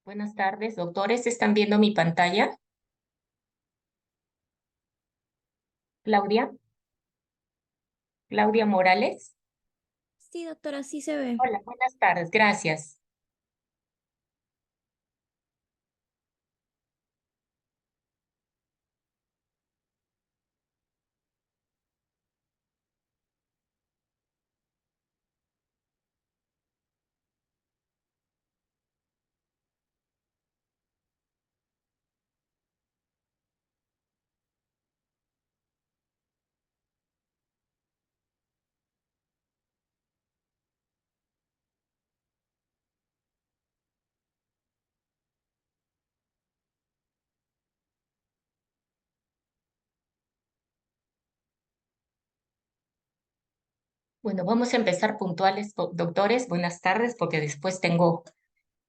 Buenas tardes, doctores. ¿Están viendo mi pantalla? Claudia, Claudia Morales. Sí, doctora, sí se ve. Hola, buenas tardes, gracias. Bueno, vamos a empezar puntuales, doctores. Buenas tardes, porque después tengo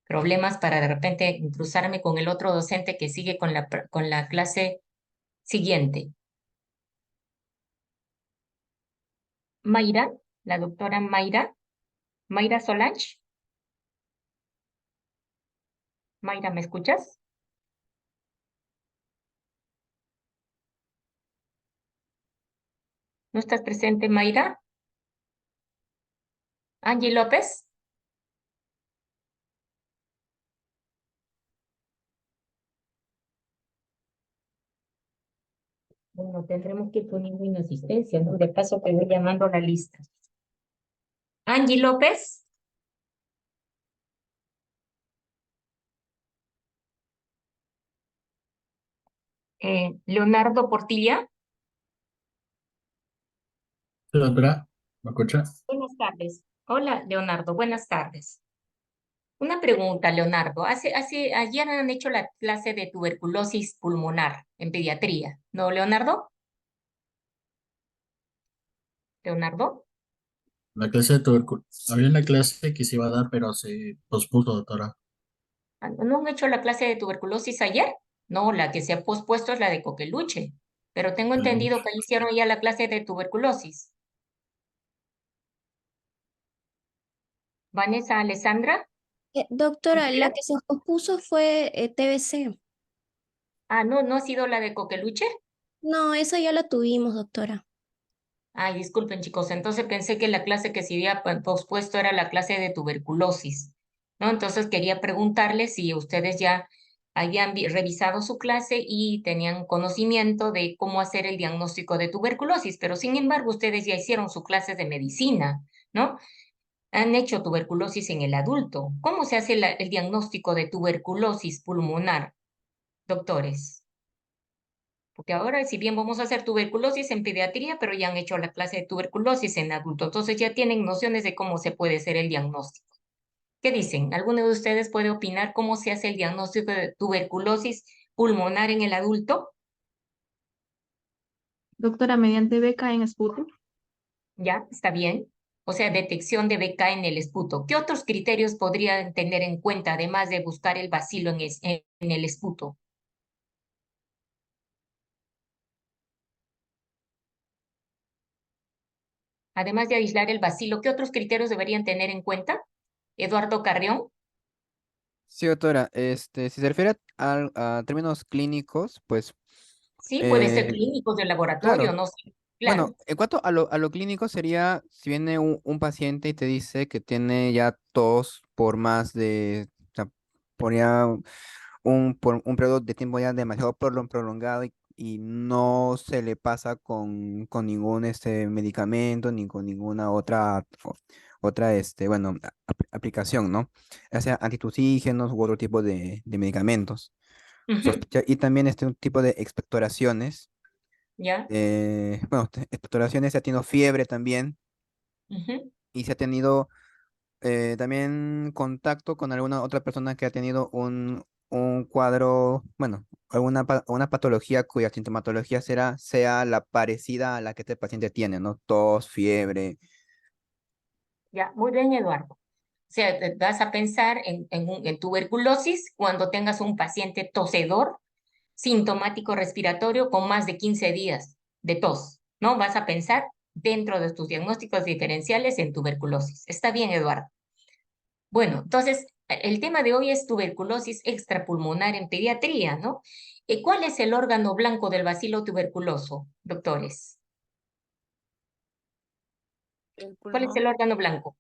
problemas para de repente cruzarme con el otro docente que sigue con la clase siguiente. Mayra, la doctora Mayra Solange. Mayra, ¿me escuchas? ¿No estás presente, Mayra? Angie López. Bueno, tendremos que poner una asistencia, ¿no? De paso te voy llamando a la lista. Angie López. Leonardo Portilla. Hola, doctora, ¿me escucha? Buenas tardes. Hola, Leonardo, buenas tardes. Una pregunta, Leonardo. Ayer han hecho la clase de tuberculosis pulmonar en pediatría, ¿no, Leonardo? ¿Leonardo? La clase de tuberculosis. Había una clase que se iba a dar, pero se pospuso, doctora. ¿No han hecho la clase de tuberculosis ayer? No, la que se ha pospuesto es la de coqueluche, pero tengo entendido que hicieron ya la clase de tuberculosis. Vanessa Alessandra, Doctora, la Isela. que se pospuso fue TBC. Ah, no, no ha sido la de coqueluche. No, esa ya la tuvimos, doctora. Ay, disculpen, chicos, entonces pensé que la clase que se había pospuesto era la clase de tuberculosis, ¿no? Entonces quería preguntarles si ustedes ya habían revisado su clase y tenían conocimiento de cómo hacer el diagnóstico de tuberculosis, pero sin embargo ustedes ya hicieron su clase de medicina, ¿no? Han hecho tuberculosis en el adulto. ¿Cómo se hace el diagnóstico de tuberculosis pulmonar, doctores? Porque ahora, si bien vamos a hacer tuberculosis en pediatría, pero ya han hecho la clase de tuberculosis en adulto, entonces ya tienen nociones de cómo se puede hacer el diagnóstico. ¿Qué dicen? ¿Alguno de ustedes puede opinar cómo se hace el diagnóstico de tuberculosis pulmonar en el adulto? Doctora, mediante beca en Sputum. ¿Ya? ¿Está bien? O sea, detección de BK en el esputo. ¿Qué otros criterios podrían tener en cuenta, además de buscar el bacilo en el esputo? Además de aislar el bacilo, ¿qué otros criterios deberían tener en cuenta? Eduardo Carrión. Sí, doctora, si se refiere a términos clínicos, pues, Sí, puede ser eh, clínicos de laboratorio, claro. no sé. Bueno, Claro. en cuanto a lo clínico sería, si viene un paciente y te dice que tiene ya tos por más de, o sea, por ya por un periodo de tiempo ya demasiado prolongado y no se le pasa con ningún medicamento ni con ninguna otra bueno, aplicación, ¿no? Ya sea antitusígenos u otro tipo de medicamentos. Ujú. Y también un tipo de expectoraciones. ¿Ya? Bueno, expectoraciones, se ha tenido fiebre también Ujú. y se ha tenido también contacto con alguna otra persona que ha tenido un cuadro, bueno, una patología cuya sintomatología sea la parecida a la que este paciente tiene, ¿no? Tos, fiebre. Ya, muy bien, Eduardo. O sea, vas a pensar en tuberculosis cuando tengas un paciente tosedor, sintomático respiratorio con más de 15 días de tos, ¿no? Vas a pensar dentro de tus diagnósticos diferenciales en tuberculosis. Está bien, Eduardo. Bueno, entonces, el tema de hoy es tuberculosis extrapulmonar en pediatría, ¿no? ¿Cuál es el órgano blanco del bacilo tuberculoso, doctores? ¿Cuál es el órgano blanco?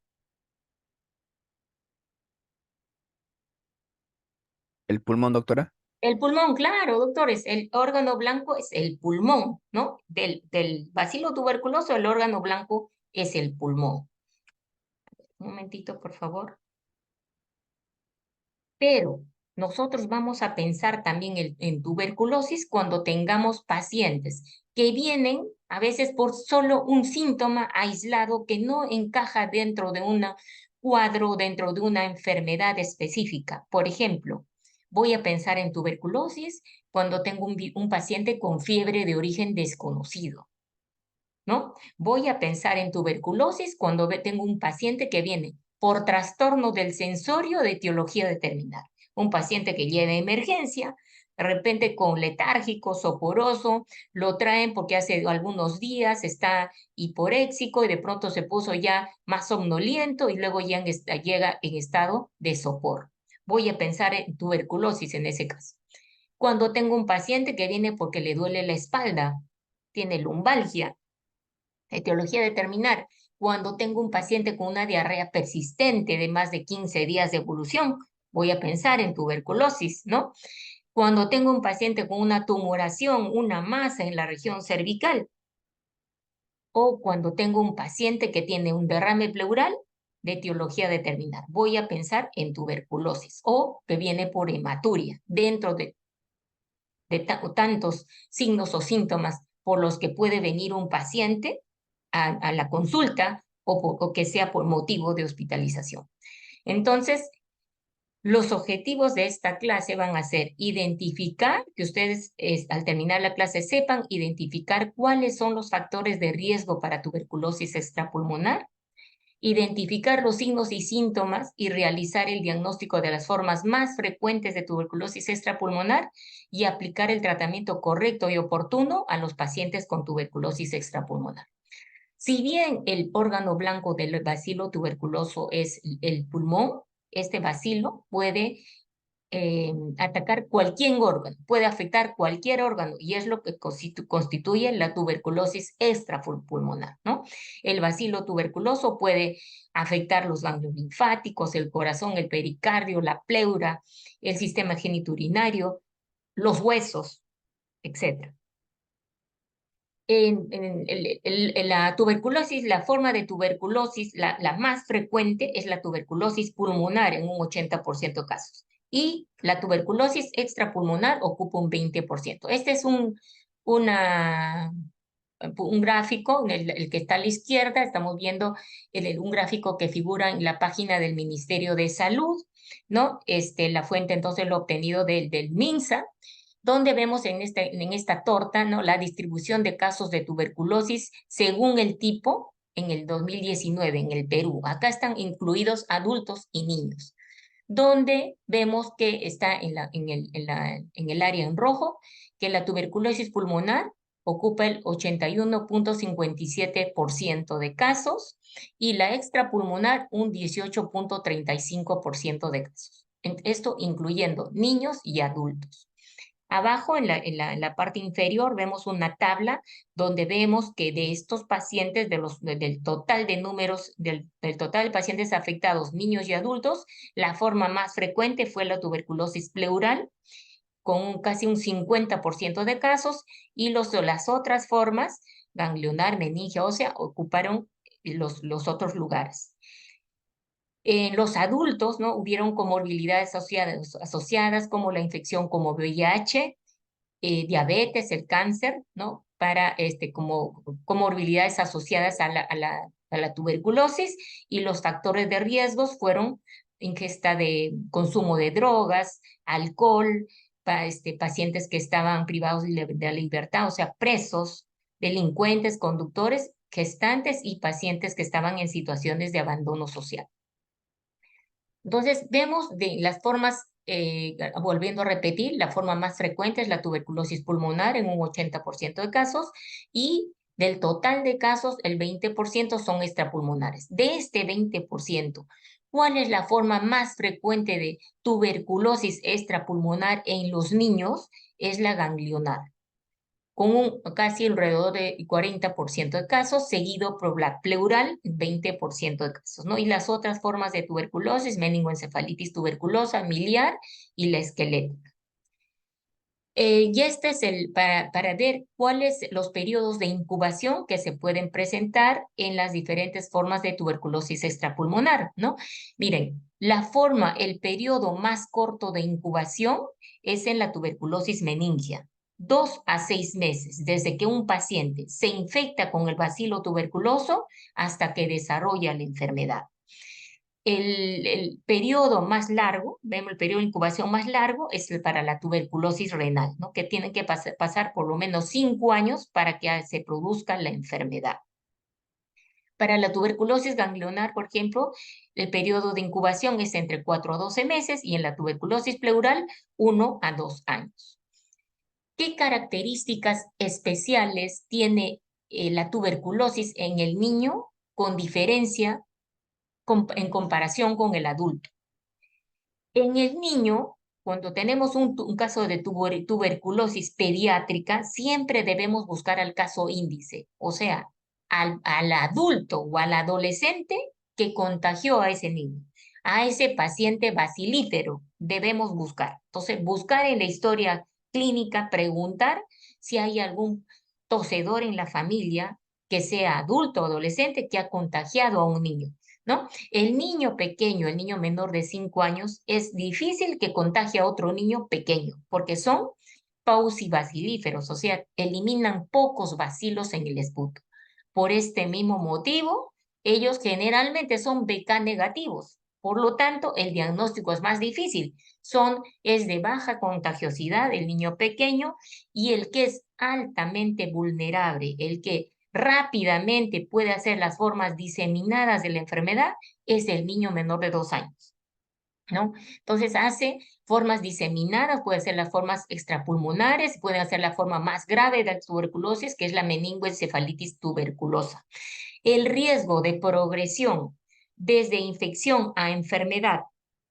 ¿El pulmón, doctora? El pulmón, claro, doctores, el órgano blanco es el pulmón, ¿no? Del bacilo tuberculoso, el órgano blanco es el pulmón. Un momentito, por favor. Pero nosotros vamos a pensar también en tuberculosis cuando tengamos pacientes que vienen a veces por solo un síntoma aislado que no encaja dentro de un cuadro, dentro de una enfermedad específica. Por ejemplo, voy a pensar en tuberculosis cuando tengo un paciente con fiebre de origen desconocido, ¿no? Voy a pensar en tuberculosis cuando tengo un paciente que viene por trastorno del sensorio de etiología determinada. Un paciente que llega a emergencia, de repente con letárgico, soporoso, lo traen porque hace algunos días está hiporéxico y de pronto se puso ya más somnoliento y luego ya llega en estado de sopor. Voy a pensar en tuberculosis en ese caso. Cuando tengo un paciente que viene porque le duele la espalda, tiene lumbalgia, etiología determinar, cuando tengo un paciente con una diarrea persistente de más de 15 días de evolución, voy a pensar en tuberculosis, ¿no? Cuando tengo un paciente con una tumoración, una masa en la región cervical, o cuando tengo un paciente que tiene un derrame pleural de etiología determinar, voy a pensar en tuberculosis o que viene por hematuria dentro de tantos signos o síntomas por los que puede venir un paciente a la consulta o que sea por motivo de hospitalización. Entonces, los objetivos de esta clase van a ser identificar, que ustedes al terminar la clase sepan identificar cuáles son los factores de riesgo para tuberculosis extrapulmonar, identificar los signos y síntomas y realizar el diagnóstico de las formas más frecuentes de tuberculosis extrapulmonar y aplicar el tratamiento correcto y oportuno a los pacientes con tuberculosis extrapulmonar. Si bien el órgano blanco del bacilo tuberculoso es el pulmón, este bacilo puede atacar cualquier órgano, puede afectar cualquier órgano y es lo que constituye la tuberculosis extrapulmonar, ¿no? El bacilo tuberculoso puede afectar los ganglios linfáticos, el corazón, el pericardio, la pleura, el sistema genitourinario, los huesos, etc. La tuberculosis, la forma de tuberculosis, la más frecuente es la tuberculosis pulmonar en un 80% de casos. Y la tuberculosis extrapulmonar ocupa un 20%. Este es un gráfico, el que está a la izquierda, estamos viendo un gráfico que figura en la página del Ministerio de Salud, ¿no? La fuente entonces lo obtenido del MINSA, donde vemos en esta torta, ¿no? La distribución de casos de tuberculosis según el tipo en el 2019 en el Perú. Acá están incluidos adultos y niños, donde vemos que está en el área en rojo, que la tuberculosis pulmonar ocupa el 81.57% de casos y la extrapulmonar un 18.35% de casos. Esto incluyendo niños y adultos. Abajo, en la parte inferior, vemos una tabla donde vemos que de estos pacientes, del total de números, del total de pacientes afectados, niños y adultos, la forma más frecuente fue la tuberculosis pleural, con casi un 50% de casos, y las otras formas, ganglionar, meningia ósea, ocuparon los otros lugares. En los adultos, ¿no? Hubieron comorbilidades asociadas como la infección como VIH, diabetes, el cáncer, ¿no? Como comorbilidades asociadas a la tuberculosis, y los factores de riesgos fueron ingesta de consumo de drogas, alcohol, pacientes que estaban privados de la libertad, o sea, presos, delincuentes, conductores, gestantes y pacientes que estaban en situaciones de abandono social. Entonces, vemos de las formas, volviendo a repetir, la forma más frecuente es la tuberculosis pulmonar en un 80% de casos, y del total de casos, el 20% son extrapulmonares. De este 20%, ¿Cuál es la forma más frecuente de tuberculosis extrapulmonar en los niños? Es la ganglionar, con casi alrededor de 40% de casos, seguido por la pleural, 20% de casos, ¿no? Y las otras formas de tuberculosis, meningoencefalitis tuberculosa, miliar y la esquelética. Y este es para ver cuáles los periodos de incubación que se pueden presentar en las diferentes formas de tuberculosis extrapulmonar, ¿no? Miren, el periodo más corto de incubación es en la tuberculosis meningia. 2 a 6 meses desde que un paciente se infecta con el bacilo tuberculoso hasta que desarrolla la enfermedad. El periodo más largo, vemos el periodo de incubación más largo, es para la tuberculosis renal, ¿no? Que tienen que pasar por lo menos 5 años para que se produzca la enfermedad. Para la tuberculosis ganglionar, por ejemplo, el periodo de incubación es entre 4 a 12 meses y en la tuberculosis pleural 1 a 2 años. ¿Qué características especiales tiene la tuberculosis en el niño con diferencia en comparación con el adulto? En el niño, cuando tenemos un caso de tuberculosis pediátrica, siempre debemos buscar al caso índice, o sea, al adulto o al adolescente que contagió a ese niño, a ese paciente bacilífero, debemos buscar. Entonces, buscar en la historia clínica, preguntar si hay algún tosedor en la familia que sea adulto o adolescente que ha contagiado a un niño, ¿no? El niño pequeño, el niño menor de 5 años, es difícil que contagie a otro niño pequeño, porque son pausibacilíferos, o sea, eliminan pocos bacilos en el esputo. Por este mismo motivo, ellos generalmente son BK negativos. Por lo tanto, el diagnóstico es más difícil. Es de baja contagiosidad el niño pequeño y el que es altamente vulnerable, el que rápidamente puede hacer las formas diseminadas de la enfermedad, es el niño menor de 2 años, ¿no? Entonces hace formas diseminadas, puede ser las formas extrapulmonares, puede hacer la forma más grave de la tuberculosis, que es la meningoencefalitis tuberculosa. El riesgo de progresión desde infección a enfermedad,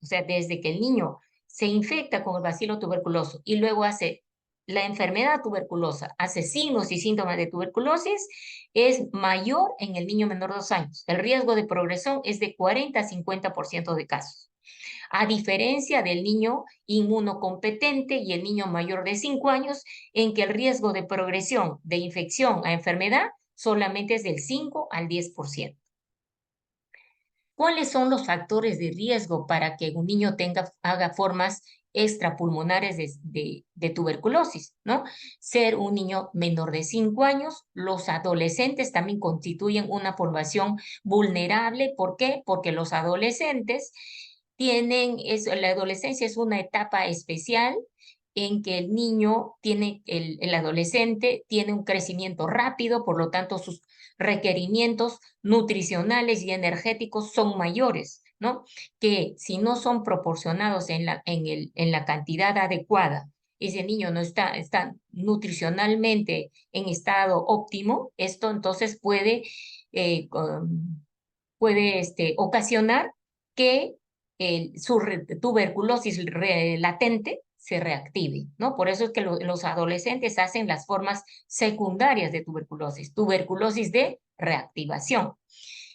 o sea, desde que el niño se infecta con el bacilo tuberculoso y luego hace la enfermedad tuberculosa, hace signos y síntomas de tuberculosis, es mayor en el niño menor de 2 años. El riesgo de progresión es de 40 a 50% de casos. A diferencia del niño inmunocompetente y el niño mayor de 5 años, en que el riesgo de progresión de infección a enfermedad solamente es del 5 al 10%. ¿Cuáles son los factores de riesgo para que un niño haga formas extrapulmonares de tuberculosis, ¿no? Ser un niño menor de 5 años, los adolescentes también constituyen una población vulnerable. ¿Por qué? Porque los adolescentes la adolescencia es una etapa especial en que el niño el adolescente tiene un crecimiento rápido, por lo tanto sus requerimientos nutricionales y energéticos son mayores, ¿no? Que si no son proporcionados en la cantidad adecuada, ese niño no está nutricionalmente en estado óptimo, esto entonces puede ocasionar que su tuberculosis latente se reactive, ¿no? Por eso es que los adolescentes hacen las formas secundarias de tuberculosis de reactivación.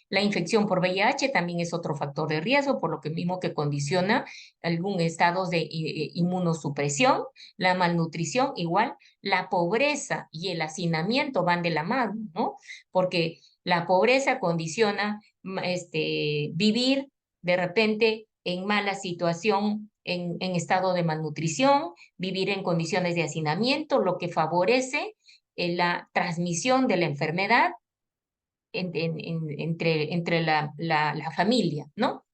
La infección por VIH también es otro factor de riesgo, por lo que mismo que condiciona algún estado de inmunosupresión, la malnutrición igual, la pobreza y el hacinamiento van de la mano, ¿no? Porque la pobreza condiciona vivir de repente en mala situación, en estado de malnutrición, vivir en condiciones de hacinamiento, lo que favorece la transmisión de la enfermedad entre la familia, ¿no?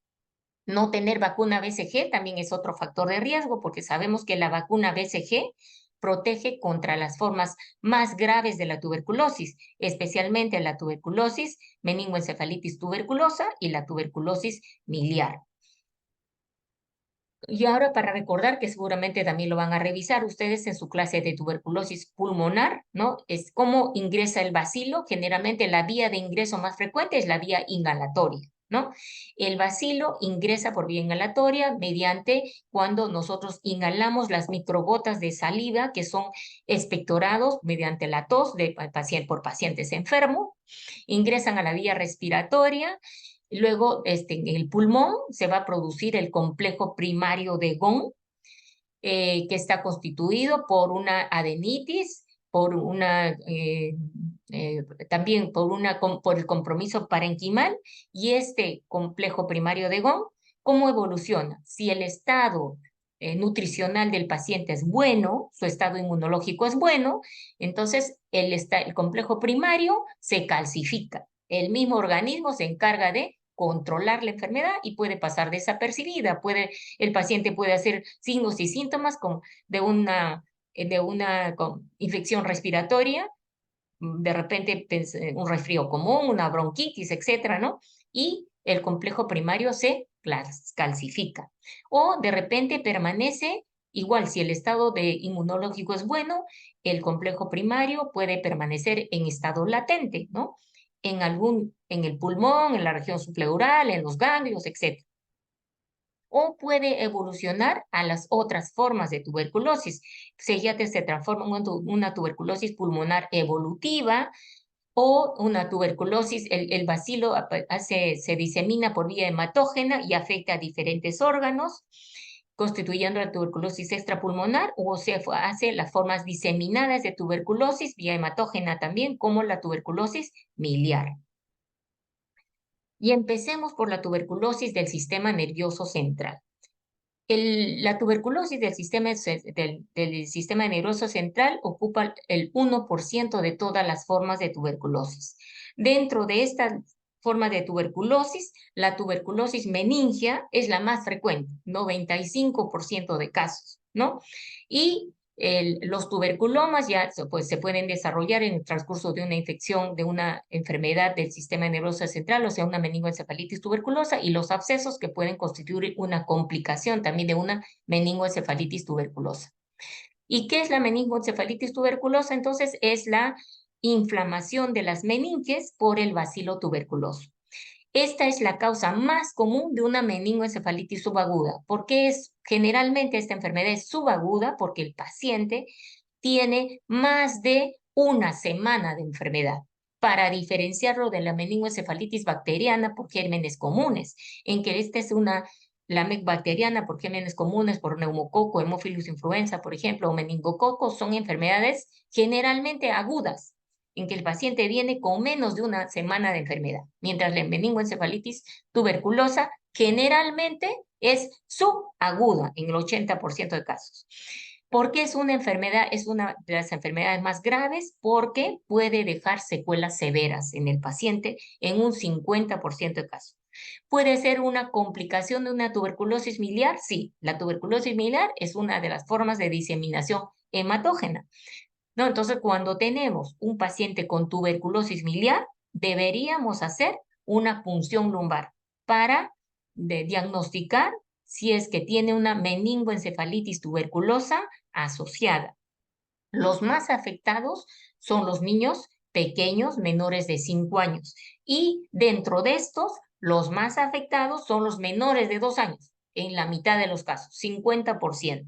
No tener vacuna BCG también es otro factor de riesgo, porque sabemos que la vacuna BCG protege contra las formas más graves de la tuberculosis, especialmente la tuberculosis meningoencefalitis tuberculosa y la tuberculosis miliar. Y ahora para recordar que seguramente también lo van a revisar ustedes en su clase de tuberculosis pulmonar, ¿no? Es cómo ingresa el bacilo. Generalmente la vía de ingreso más frecuente es la vía inhalatoria, ¿no? El bacilo ingresa por vía inhalatoria mediante cuando nosotros inhalamos las microgotas de saliva que son expectorados mediante la tos por pacientes enfermos, ingresan a la vía respiratoria. Luego, en el pulmón se va a producir el complejo primario de Ghon, que está constituido por una adenitis, también por el compromiso parenquimal, y este complejo primario de Ghon, ¿cómo evoluciona? Si el estado nutricional del paciente es bueno, su estado inmunológico es bueno, entonces el complejo primario se calcifica. El mismo organismo se encarga de controlar la enfermedad y puede pasar desapercibida. El paciente puede hacer signos y síntomas de una infección respiratoria, de repente un resfrío común, una bronquitis, etcétera, ¿no? Y el complejo primario se calcifica. O de repente permanece igual, si el estado inmunológico es bueno, el complejo primario puede permanecer en estado latente, ¿no? En el pulmón, en la región subpleural, en los ganglios, etcétera. O puede evolucionar a las otras formas de tuberculosis. Se transforma en una tuberculosis pulmonar evolutiva o una tuberculosis, el bacilo se disemina por vía hematógena y afecta a diferentes órganos, constituyendo la tuberculosis extrapulmonar, o se hace las formas diseminadas de tuberculosis vía hematógena también, como la tuberculosis miliar. Y empecemos por la tuberculosis del sistema nervioso central. La tuberculosis del sistema nervioso central ocupa el 1% de todas las formas de tuberculosis. Dentro de esta forma de tuberculosis, la tuberculosis meningia es la más frecuente, 95% de casos, ¿no? Y los tuberculomas ya pues, se pueden desarrollar en el transcurso de una infección, de una enfermedad del sistema nervioso central, o sea, una meningoencefalitis tuberculosa, y los abscesos que pueden constituir una complicación también de una meningoencefalitis tuberculosa. ¿Y qué es la meningoencefalitis tuberculosa? Entonces, es la inflamación de las meninges por el bacilo tuberculoso. Esta es la causa más común de una meningoencefalitis subaguda. ¿Por qué generalmente esta enfermedad es subaguda? Porque el paciente tiene más de una semana de enfermedad, para diferenciarlo de la meningoencefalitis bacteriana por gérmenes comunes, en que esta es la MEC bacteriana por gérmenes comunes, por neumococo, Haemophilus influenza, por ejemplo, o meningococo, son enfermedades generalmente agudas, en que el paciente viene con menos de una semana de enfermedad, mientras la meningoencefalitis tuberculosa generalmente es subaguda en el 80% de casos. ¿Por qué es una enfermedad? Es una de las enfermedades más graves porque puede dejar secuelas severas en el paciente en un 50% de casos. ¿Puede ser una complicación de una tuberculosis miliar? Sí, la tuberculosis miliar es una de las formas de diseminación hematógena, ¿no? Entonces, cuando tenemos un paciente con tuberculosis miliar, deberíamos hacer una punción lumbar para diagnosticar si es que tiene una meningoencefalitis tuberculosa asociada. Los más afectados son los niños pequeños, menores de 5 años. Y dentro de estos, los más afectados son los menores de 2 años, en la mitad de los casos, 50%.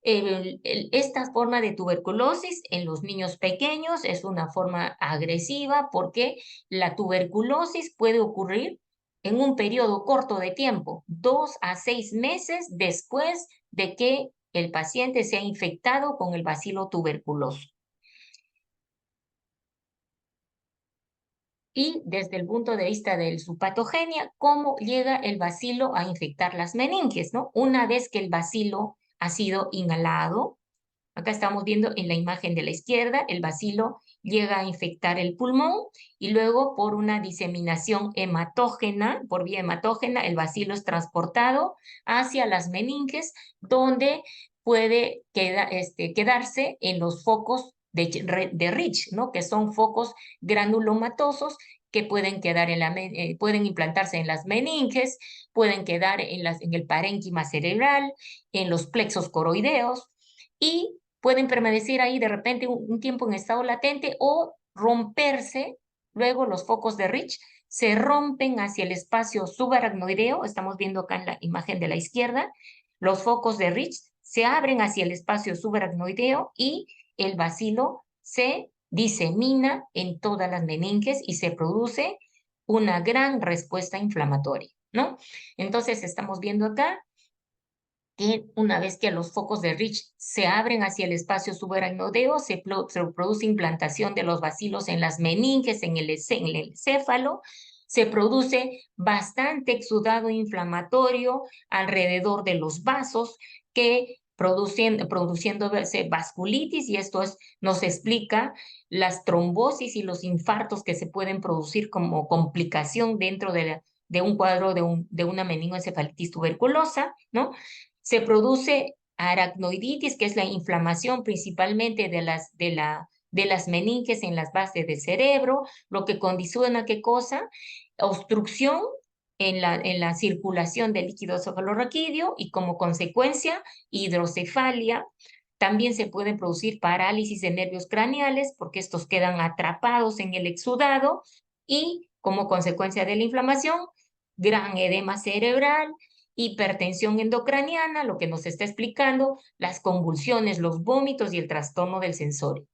Esta forma de tuberculosis en los niños pequeños es una forma agresiva porque la tuberculosis puede ocurrir en un periodo corto de tiempo, 2 a 6 meses después de que el paciente sea infectado con el bacilo tuberculoso. Y desde el punto de vista de su patogenia, ¿cómo llega el bacilo a infectar las meninges, ¿no? Una vez que el bacilo ha sido inhalado, acá estamos viendo en la imagen de la izquierda, el bacilo llega a infectar el pulmón y luego por una diseminación hematógena, por vía hematógena, el bacilo es transportado hacia las meninges, donde puede quedarse en los focos de Rich, ¿no? Que son focos granulomatosos que pueden quedar pueden implantarse en las meninges, pueden quedar en el parénquima cerebral, en los plexos coroideos, y pueden permanecer ahí de repente un tiempo en estado latente o romperse. Luego los focos de Rich se rompen hacia el espacio subaracnoideo, estamos viendo acá en la imagen de la izquierda, los focos de Rich se abren hacia el espacio subaracnoideo y el bacilo se disemina en todas las meninges y se produce una gran respuesta inflamatoria, ¿no? Entonces estamos viendo acá que una vez que los focos de Rich se abren hacia el espacio subaracnoideo, se produce implantación de los bacilos en las meninges, en el encéfalo, se produce bastante exudado inflamatorio alrededor de los vasos que produciendo vasculitis, y esto nos explica las trombosis y los infartos que se pueden producir como complicación dentro de un cuadro de una meningoencefalitis tuberculosa, ¿no? Se produce aracnoiditis, que es la inflamación principalmente de las meninges en las bases del cerebro, lo que condiciona ¿qué cosa? Obstrucción en la circulación del líquido cefalorraquídeo y como consecuencia hidrocefalia. También se pueden producir parálisis de nervios craneales porque estos quedan atrapados en el exudado y como consecuencia de la inflamación, gran edema cerebral, hipertensión endocraniana, lo que nos está explicando, las convulsiones, los vómitos y el trastorno del sensorio.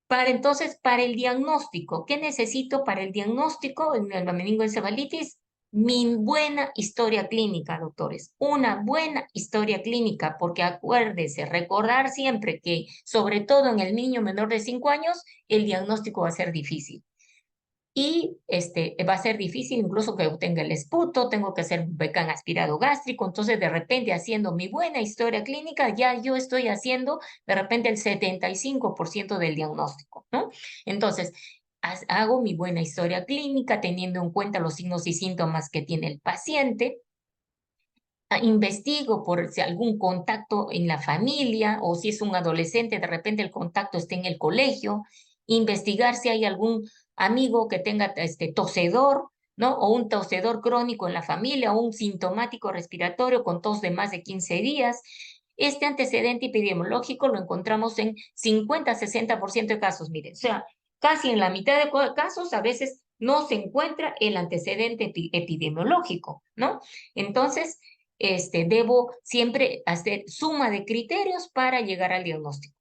Entonces, para el diagnóstico, ¿qué necesito para el diagnóstico en la meningoencefalitis? Mi buena historia clínica, doctores, una buena historia clínica, porque acuérdese, recordar siempre que, sobre todo en el niño menor de 5 años, el diagnóstico va a ser difícil. Y va a ser difícil incluso que obtenga el esputo, tengo que hacer Becan aspirado gástrico, entonces de repente haciendo mi buena historia clínica, ya yo estoy haciendo de repente el 75% del diagnóstico, ¿no? Entonces, hago mi buena historia clínica teniendo en cuenta los signos y síntomas que tiene el paciente, investigo por si algún contacto en la familia o si es un adolescente, de repente el contacto esté en el colegio, investigar si hay algún amigo que tenga tosedor, ¿no? O un tosedor crónico en la familia o un sintomático respiratorio con tos de más de 15 días. Este antecedente epidemiológico lo encontramos en 50-60% de casos, miren, o sea, casi en la mitad de casos a veces no se encuentra el antecedente epidemiológico, ¿no? Entonces, debo siempre hacer suma de criterios para llegar al diagnóstico.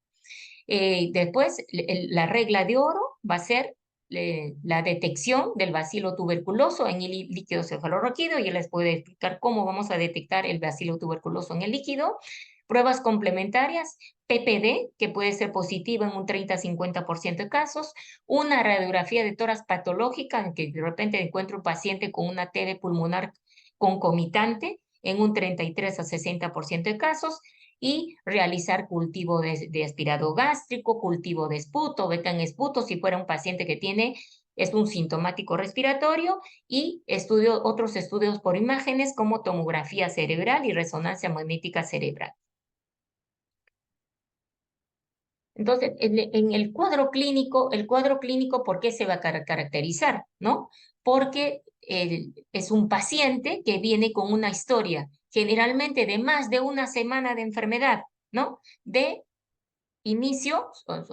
Después, la regla de oro va a ser la detección del bacilo tuberculoso en el líquido cefalorraquídeo. Y les puedo explicar cómo vamos a detectar el bacilo tuberculoso en el líquido. Pruebas complementarias, PPD, que puede ser positiva en un 30-50% de casos, una radiografía de tórax patológica, en que de repente encuentro un paciente con una TB pulmonar concomitante, en un 33-60% de casos, y realizar cultivo de aspirado gástrico, cultivo de esputo, Becan esputo, si fuera un paciente que es un sintomático respiratorio, y otros estudios por imágenes como tomografía cerebral y resonancia magnética cerebral. Entonces, en el cuadro clínico, ¿por qué se va a caracterizar? ¿No? Porque es un paciente que viene con una historia, generalmente de más de una semana de enfermedad, ¿no? De inicio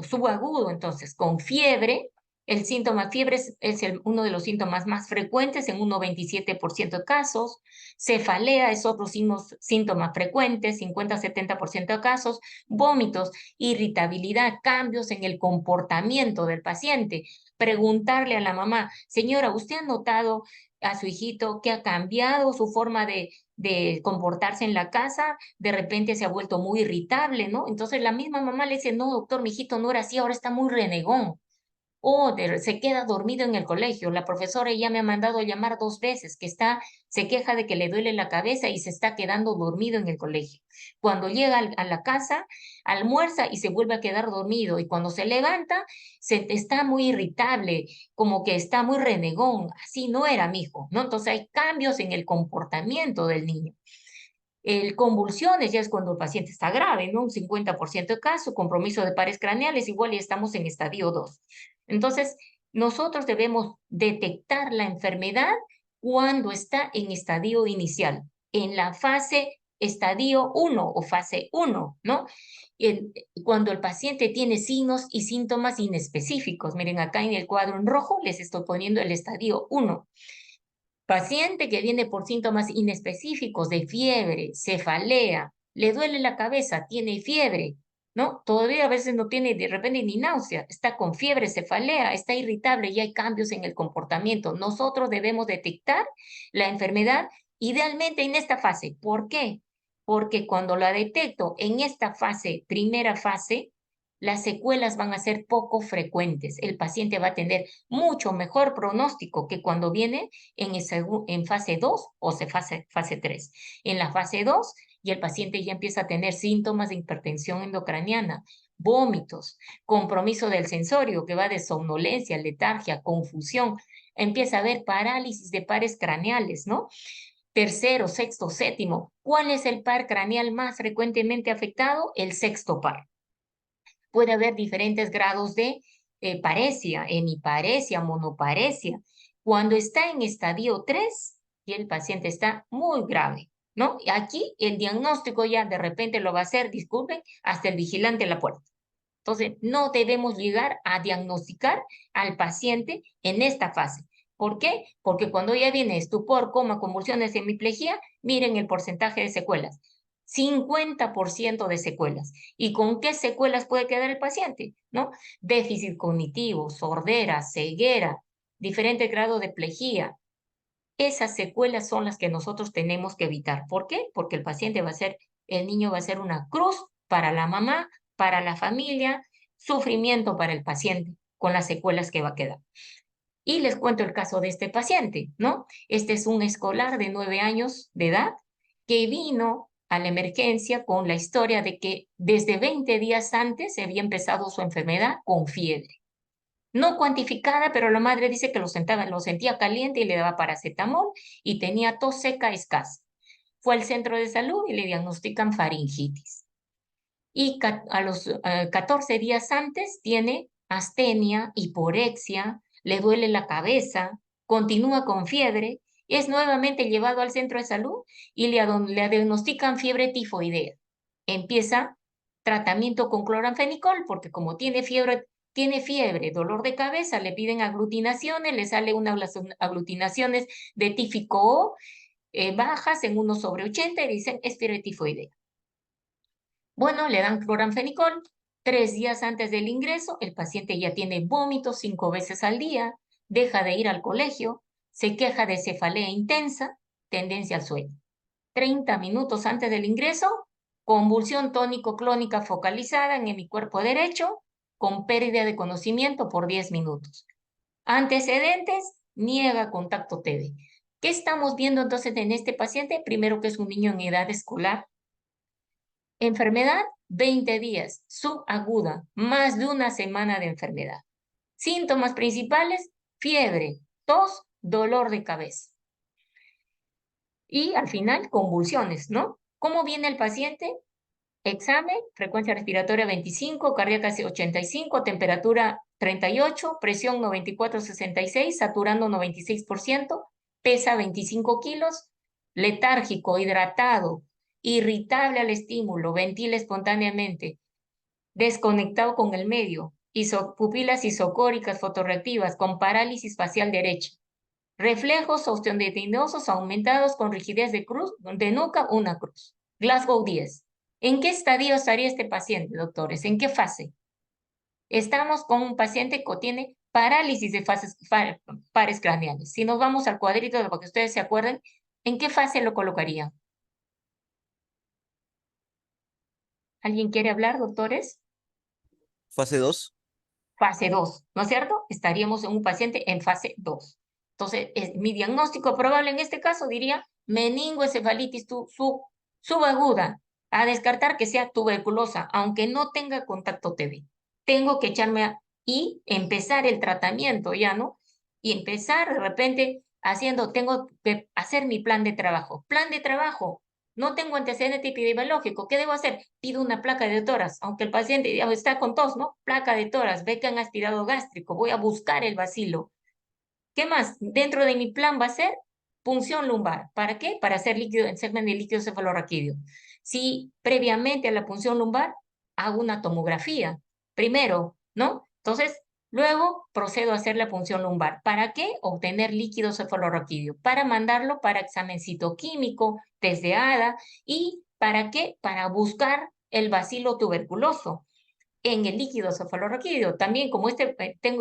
subagudo, entonces, con fiebre. El síntoma fiebre es uno de los síntomas más frecuentes en un 97% de casos. Cefalea es otro síntoma frecuente, 50-70% de casos. Vómitos, irritabilidad, cambios en el comportamiento del paciente. Preguntarle a la mamá, señora, ¿usted ha notado a su hijito que ha cambiado su forma de comportarse en la casa? De repente se ha vuelto muy irritable, ¿no? Entonces la misma mamá le dice, no, doctor, mi hijito no era así, ahora está muy renegón. O se queda dormido en el colegio. La profesora ya me ha mandado a llamar 2 veces, se queja de que le duele la cabeza y se está quedando dormido en el colegio. Cuando llega a la casa, almuerza y se vuelve a quedar dormido. Y cuando se levanta, está muy irritable, como que está muy renegón. Así no era mi hijo, ¿no? Entonces hay cambios en el comportamiento del niño. El convulsiones ya es cuando el paciente está grave, ¿no? Un 50% de caso, compromiso de pares craneales, igual ya estamos en estadio 2. Entonces, nosotros debemos detectar la enfermedad cuando está en estadio inicial, en la fase estadio 1 o fase 1, ¿no? Cuando el paciente tiene signos y síntomas inespecíficos. Miren, acá en el cuadro en rojo les estoy poniendo el estadio 1. Paciente que viene por síntomas inespecíficos de fiebre, cefalea, le duele la cabeza, tiene fiebre, ¿no? Todavía a veces no tiene de repente ni náusea, está con fiebre, cefalea, está irritable y hay cambios en el comportamiento. Nosotros debemos detectar la enfermedad idealmente en esta fase. ¿Por qué? Porque cuando la detecto en esta fase, primera fase, las secuelas van a ser poco frecuentes. El paciente va a tener mucho mejor pronóstico que cuando viene en fase 2 o fase 3. En la fase 2 y el paciente ya empieza a tener síntomas de hipertensión endocraniana, vómitos, compromiso del sensorio que va de somnolencia, letargia, confusión, empieza a haber parálisis de pares craneales, ¿no? Tercero, sexto, séptimo. ¿Cuál es el par craneal más frecuentemente afectado? El sexto par. Puede haber diferentes grados de paresia, hemiparesia, monoparesia. Cuando está en estadio 3 y el paciente está muy grave, ¿no? Y aquí el diagnóstico ya de repente lo va a hacer, disculpen, hasta el vigilante en la puerta. Entonces, no debemos llegar a diagnosticar al paciente en esta fase. ¿Por qué? Porque cuando ya viene estupor, coma, convulsiones, hemiplegia, miren el porcentaje de secuelas. 50% de secuelas. ¿Y con qué secuelas puede quedar el paciente? ¿No? Déficit cognitivo, sordera, ceguera, diferente grado de plejía. Esas secuelas son las que nosotros tenemos que evitar. ¿Por qué? Porque el niño va a ser una cruz para la mamá, para la familia, sufrimiento para el paciente, con las secuelas que va a quedar. Y les cuento el caso de este paciente, ¿no? Este es un escolar de 9 años de edad que vino a la emergencia con la historia de que desde 20 días antes se había empezado su enfermedad con fiebre. No cuantificada, pero la madre dice que lo sentía caliente y le daba paracetamol y tenía tos seca escasa. Fue al centro de salud y le diagnostican faringitis. Y a los 14 días antes tiene astenia, hiporexia, le duele la cabeza, continúa con fiebre, es nuevamente llevado al centro de salud y le diagnostican fiebre tifoidea. Empieza tratamiento con cloranfenicol porque como tiene fiebre, dolor de cabeza, le piden aglutinaciones, le sale unas aglutinaciones de tífico O bajas en 1/80 y dicen es fiebre tifoidea. Bueno, le dan cloranfenicol. 3 días antes del ingreso, el paciente ya tiene vómitos 5 veces al día, deja de ir al colegio, se queja de cefalea intensa, tendencia al sueño. 30 minutos antes del ingreso, convulsión tónico-clónica focalizada en mi cuerpo derecho, con pérdida de conocimiento por 10 minutos. Antecedentes, niega contacto TV. ¿Qué estamos viendo entonces en este paciente? Primero que es un niño en edad escolar. Enfermedad, 20 días, subaguda, más de una semana de enfermedad. Síntomas principales, fiebre, tos, dolor de cabeza. Y al final, convulsiones, ¿no? ¿Cómo viene el paciente? Examen, frecuencia respiratoria 25, cardíaca 85, temperatura 38, presión 94/66, saturando 96%, pesa 25 kilos, letárgico, hidratado, irritable al estímulo, ventila espontáneamente, desconectado con el medio, pupilas isocóricas fotorreactivas con parálisis facial derecha, reflejos osteoendotenosos aumentados con rigidez de nuca, una cruz. Glasgow 10. ¿En qué estadio estaría este paciente, doctores? ¿En qué fase? Estamos con un paciente que tiene parálisis de pares craneales. Si nos vamos al cuadrito para que ustedes se acuerden, ¿en qué fase lo colocaría? ¿Alguien quiere hablar, doctores? Fase 2. Fase 2, ¿no es cierto? Estaríamos en un paciente en fase 2. Entonces, mi diagnóstico probable en este caso diría meningoencefalitis subaguda, a descartar que sea tuberculosa, aunque no tenga contacto TB. Tengo que y empezar el tratamiento ya, ¿no? Y empezar de repente tengo que hacer mi plan de trabajo. Plan de trabajo, no tengo antecedente epidemiológico. ¿Qué debo hacer? Pido una placa de toras, aunque el paciente ya está con tos, ¿no? Placa de toras, ve que han aspirado gástrico, voy a buscar el bacilo. ¿Qué más? Dentro de mi plan va a ser punción lumbar. ¿Para qué? Para hacer líquido, examen de líquido cefalorraquídeo. Si previamente a la punción lumbar hago una tomografía, primero, ¿no? Entonces, luego procedo a hacer la punción lumbar. ¿Para qué? Obtener líquido cefalorraquídeo. Para mandarlo para examen citoquímico, test de ADA. ¿Y para qué? Para buscar el bacilo tuberculoso en el líquido cefalorraquídeo. También como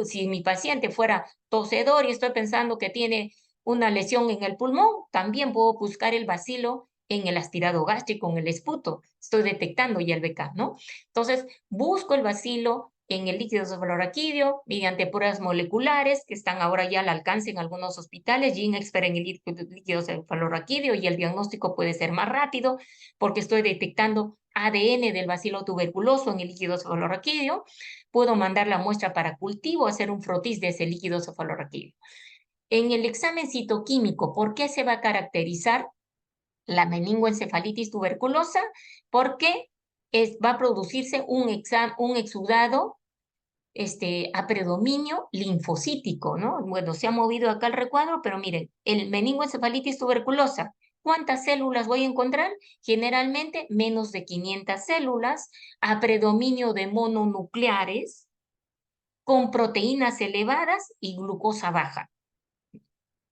si mi paciente fuera tosedor y estoy pensando que tiene una lesión en el pulmón, también puedo buscar el bacilo en el aspirado gástrico, en el esputo. Estoy detectando ya el BK, ¿no? Entonces, busco el bacilo en el líquido cefalorraquídeo mediante pruebas moleculares que están ahora ya al alcance en algunos hospitales, GeneXpert en el líquido cefalorraquídeo, y el diagnóstico puede ser más rápido porque estoy detectando ADN del bacilo tuberculoso en el líquido cefalorraquídeo. Puedo mandar la muestra para cultivo, hacer un frotis de ese líquido cefalorraquídeo. En el examen citoquímico, ¿por qué se va a caracterizar la meningoencefalitis tuberculosa? Porque va a producirse un exudado a predominio linfocítico, ¿no? Bueno, se ha movido acá el recuadro, pero miren, el meningoencefalitis tuberculosa, ¿cuántas células voy a encontrar? Generalmente menos de 500 células, a predominio de mononucleares, con proteínas elevadas y glucosa baja.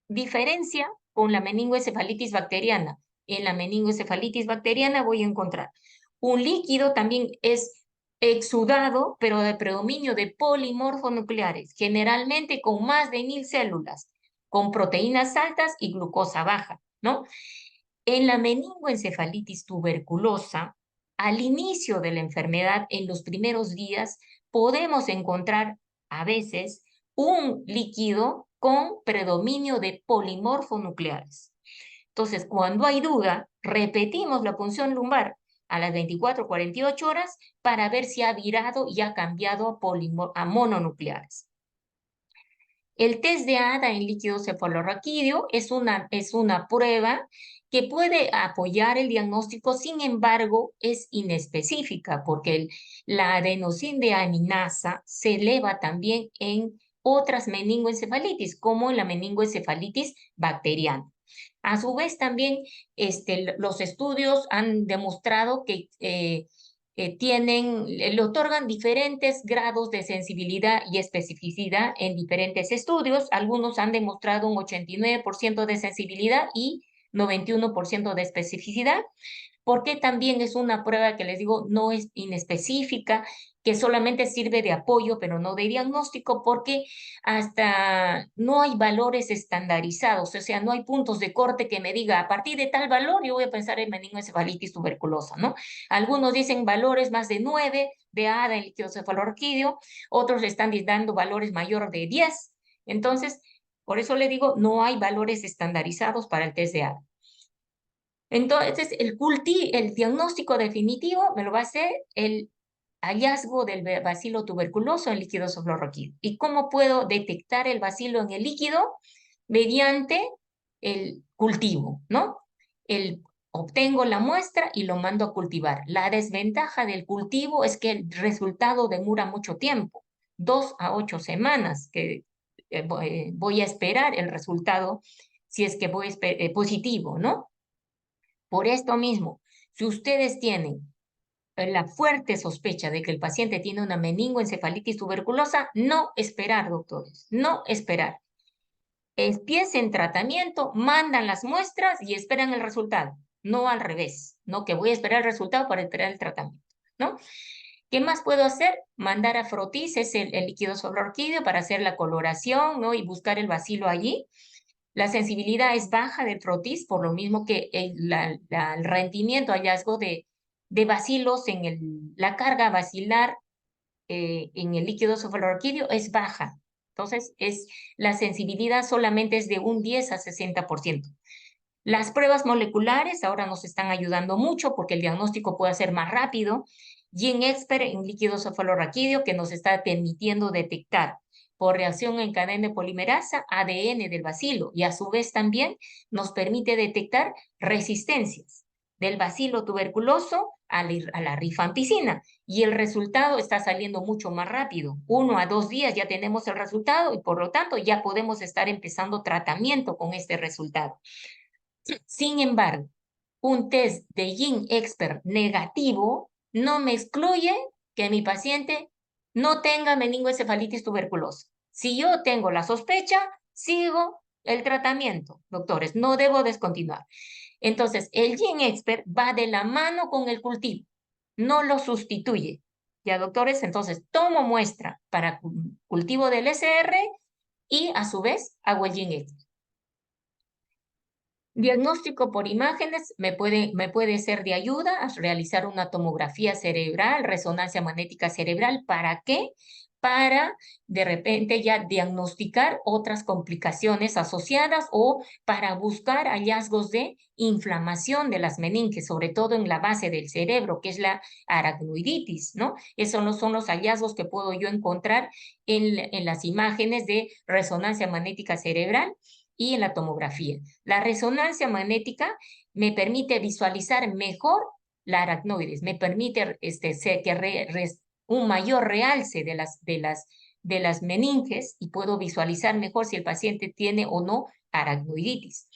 Diferencia con la meningoencefalitis bacteriana. En la meningoencefalitis bacteriana voy a encontrar un líquido, también es exudado, pero de predominio de polimorfonucleares, generalmente con más de 1000 células, con proteínas altas y glucosa baja, ¿no? En la meningoencefalitis tuberculosa, al inicio de la enfermedad, en los primeros días, podemos encontrar a veces un líquido con predominio de polimorfonucleares. Entonces, cuando hay duda, repetimos la punción lumbar a las 24 o 48 horas para ver si ha virado y ha cambiado a mononucleares. El test de ADA en líquido cefalorraquídeo es una prueba que puede apoyar el diagnóstico, sin embargo, es inespecífica porque la adenosíndeaminasa se eleva también en otras meningoencefalitis, como en la meningoencefalitis bacteriana. A su vez, también los estudios han demostrado que le otorgan diferentes grados de sensibilidad y especificidad en diferentes estudios. Algunos han demostrado un 89% de sensibilidad y 91% de especificidad, porque también es una prueba que les digo no es inespecífica, que solamente sirve de apoyo, pero no de diagnóstico, porque hasta no hay valores estandarizados, o sea, no hay puntos de corte que me diga, a partir de tal valor yo voy a pensar en meningoencefalitis tuberculosa, ¿no? Algunos dicen valores más de 9 de ADA en líquido cefalorraquídeo, otros están dando valores mayor de 10. Entonces, por eso le digo, no hay valores estandarizados para el test de ADA. Entonces, el diagnóstico definitivo me lo va a hacer el hallazgo del bacilo tuberculoso en líquido cefalorraquídeo. ¿Y cómo puedo detectar el bacilo en el líquido? Mediante el cultivo, ¿no? Obtengo la muestra y lo mando a cultivar. La desventaja del cultivo es que el resultado demora mucho tiempo, 2 a 8 semanas, que voy a esperar el resultado si es que voy positivo, ¿no? Por esto mismo, si ustedes tienen la fuerte sospecha de que el paciente tiene una meningoencefalitis tuberculosa, no esperar, doctores, no esperar. Empiecen tratamiento, mandan las muestras y esperan el resultado, no al revés, no que voy a esperar el resultado para esperar el tratamiento, ¿no? ¿Qué más puedo hacer? Mandar a frotis, es el líquido cefalorraquídeo, para hacer la coloración, ¿no? Y buscar el bacilo allí. La sensibilidad es baja del frotis, por lo mismo que el rendimiento, hallazgo de bacilos en la carga bacilar en el líquido cefalorraquídeo es baja. Entonces, la sensibilidad solamente es de un 10 a 60%. Las pruebas moleculares ahora nos están ayudando mucho porque el diagnóstico puede ser más rápido. GeneXpert en líquido cefalorraquídeo, que nos está permitiendo detectar por reacción en cadena de polimerasa ADN del bacilo, y a su vez también nos permite detectar resistencias. del bacilo tuberculoso a la rifampicina y el resultado está saliendo mucho más rápido. 1 a 2 días ya tenemos el resultado y por lo tanto ya podemos estar empezando tratamiento con este resultado. Sin embargo, un test de GeneXpert negativo no me excluye que mi paciente no tenga meningoencefalitis tuberculosa. Si yo tengo la sospecha, sigo el tratamiento, doctores, no debo descontinuar. Entonces, el GeneXpert va de la mano con el cultivo, no lo sustituye. Ya, doctores, entonces tomo muestra para cultivo del SR y a su vez hago el GeneXpert. Diagnóstico por imágenes me puede ser de ayuda a realizar una tomografía cerebral, resonancia magnética cerebral. ¿Para qué? Para de repente ya diagnosticar otras complicaciones asociadas o para buscar hallazgos de inflamación de las meninges, sobre todo en la base del cerebro, que es la aracnoiditis, ¿no? Esos no son los hallazgos que puedo yo encontrar en las imágenes de resonancia magnética cerebral y en la tomografía. La resonancia magnética me permite visualizar mejor la aracnoides, me permite un mayor realce de las meninges y puedo visualizar mejor si el paciente tiene o no aracnoiditis.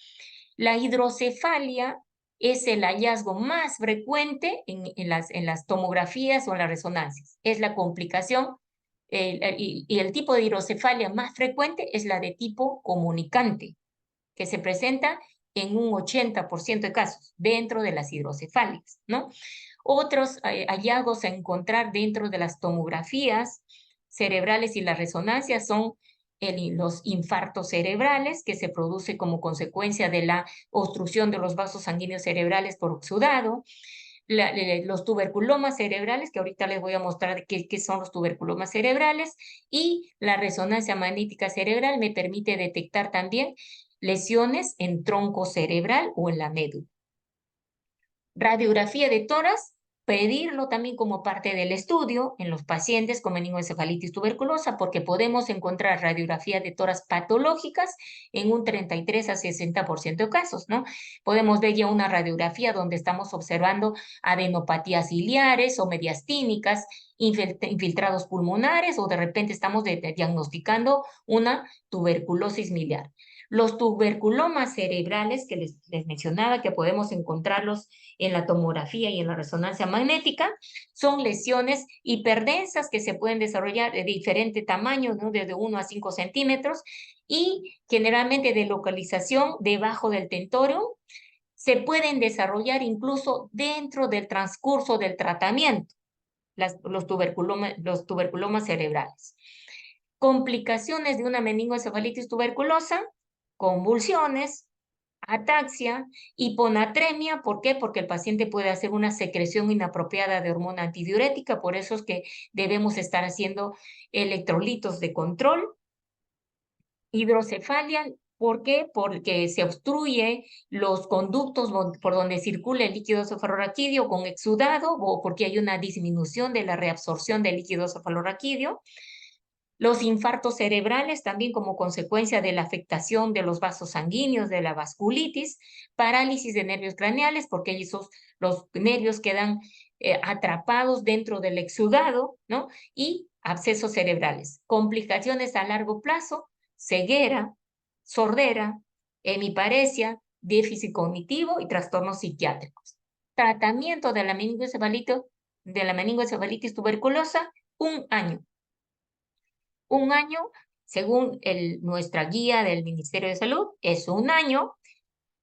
La hidrocefalia es el hallazgo más frecuente en las tomografías o en las resonancias. Es la complicación y el tipo de hidrocefalia más frecuente es la de tipo comunicante, que se presenta en un 80% de casos dentro de las hidrocefálicas, ¿no? Otros hallazgos a encontrar dentro de las tomografías cerebrales y las resonancias son los infartos cerebrales que se produce como consecuencia de la obstrucción de los vasos sanguíneos cerebrales por exudado, los tuberculomas cerebrales, que ahorita les voy a mostrar qué son los tuberculomas cerebrales, y la resonancia magnética cerebral me permite detectar también lesiones en tronco cerebral o en la médula. Radiografía de tórax, pedirlo también como parte del estudio en los pacientes con meningoencefalitis tuberculosa, porque podemos encontrar radiografías de tórax patológicas en un 33 a 60% de casos, ¿no? Podemos ver ya una radiografía donde estamos observando adenopatías ciliares o mediastínicas, infiltrados pulmonares, o de repente estamos diagnosticando una tuberculosis miliar. Los tuberculomas cerebrales que les mencionaba, que podemos encontrarlos en la tomografía y en la resonancia magnética, son lesiones hiperdensas que se pueden desarrollar de diferente tamaño, ¿no? Desde 1 a 5 centímetros, y generalmente de localización debajo del tentorium. Se pueden desarrollar incluso dentro del transcurso del tratamiento, los tuberculomas cerebrales. Complicaciones de una meningoencefalitis tuberculosa: convulsiones, ataxia, hiponatremia. ¿Por qué? Porque el paciente puede hacer una secreción inapropiada de hormona antidiurética, por eso es que debemos estar haciendo electrolitos de control. Hidrocefalia, ¿por qué? Porque se obstruye los conductos por donde circula el líquido cefalorraquídeo con exudado, o porque hay una disminución de la reabsorción del líquido cefalorraquídeo. Los infartos cerebrales también como consecuencia de la afectación de los vasos sanguíneos, de la vasculitis, parálisis de nervios craneales, porque los nervios quedan atrapados dentro del exudado, ¿no? Y abscesos cerebrales. Complicaciones a largo plazo: ceguera, sordera, hemiparesia, déficit cognitivo y trastornos psiquiátricos. Tratamiento de la meningoencefalitis tuberculosa: 1 año. 1 año, según nuestra guía del Ministerio de Salud, es 1 año,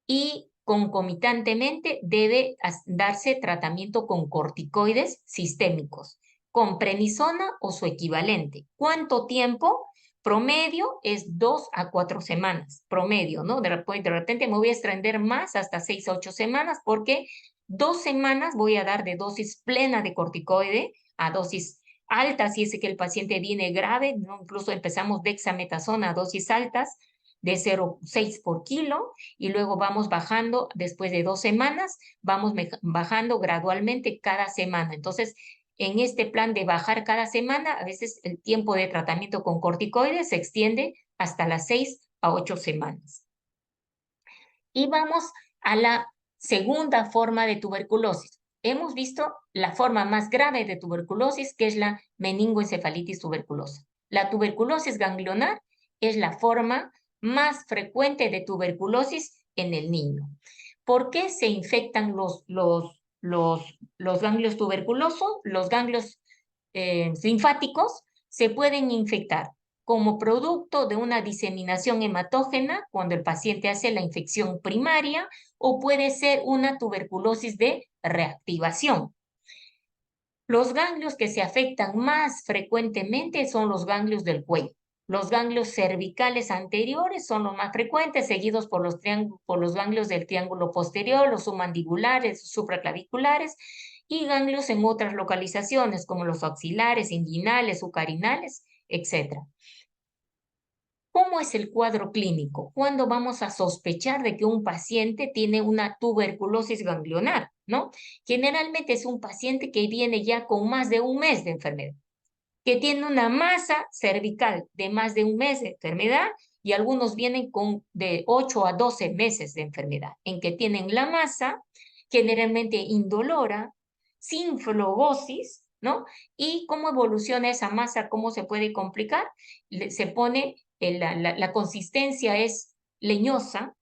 y concomitantemente debe darse tratamiento con corticoides sistémicos, con prednisona o su equivalente. ¿Cuánto tiempo? Promedio es 2 a 4 semanas, promedio, ¿no? De repente me voy a extender más hasta 6 a 8 semanas, porque 2 semanas voy a dar de dosis plena de corticoide a dosis altas, si es que el paciente viene grave, ¿no? Incluso empezamos dexametasona a dosis altas de 0,6 por kilo, y luego vamos bajando después de 2 semanas, vamos bajando gradualmente cada semana. Entonces, en este plan de bajar cada semana, a veces el tiempo de tratamiento con corticoides se extiende hasta las 6 a 8 semanas. Y vamos a la segunda forma de tuberculosis. Hemos visto la forma más grave de tuberculosis, que es la meningoencefalitis tuberculosa. La tuberculosis ganglionar es la forma más frecuente de tuberculosis en el niño. ¿Por qué se infectan los ganglios tuberculosos? Los ganglios linfáticos se pueden infectar como producto de una diseminación hematógena cuando el paciente hace la infección primaria, o puede ser una tuberculosis de reactivación. Los ganglios que se afectan más frecuentemente son los ganglios del cuello. Los ganglios cervicales anteriores son los más frecuentes, seguidos por los ganglios del triángulo posterior, los submandibulares, supraclaviculares, y ganglios en otras localizaciones, como los axilares, inguinales, sucarinales, etc. ¿Cómo es el cuadro clínico? ¿Cuándo vamos a sospechar de que un paciente tiene una tuberculosis ganglionar, ¿no? Generalmente es un paciente que viene ya con más de un mes de enfermedad, que tiene una masa cervical de más de un mes de enfermedad, y algunos vienen con de 8 a 12 meses de enfermedad, en que tienen la masa generalmente indolora, sin flebosis, ¿no? ¿Y cómo evoluciona esa masa? ¿Cómo se puede complicar? Se pone, la consistencia es leñosa,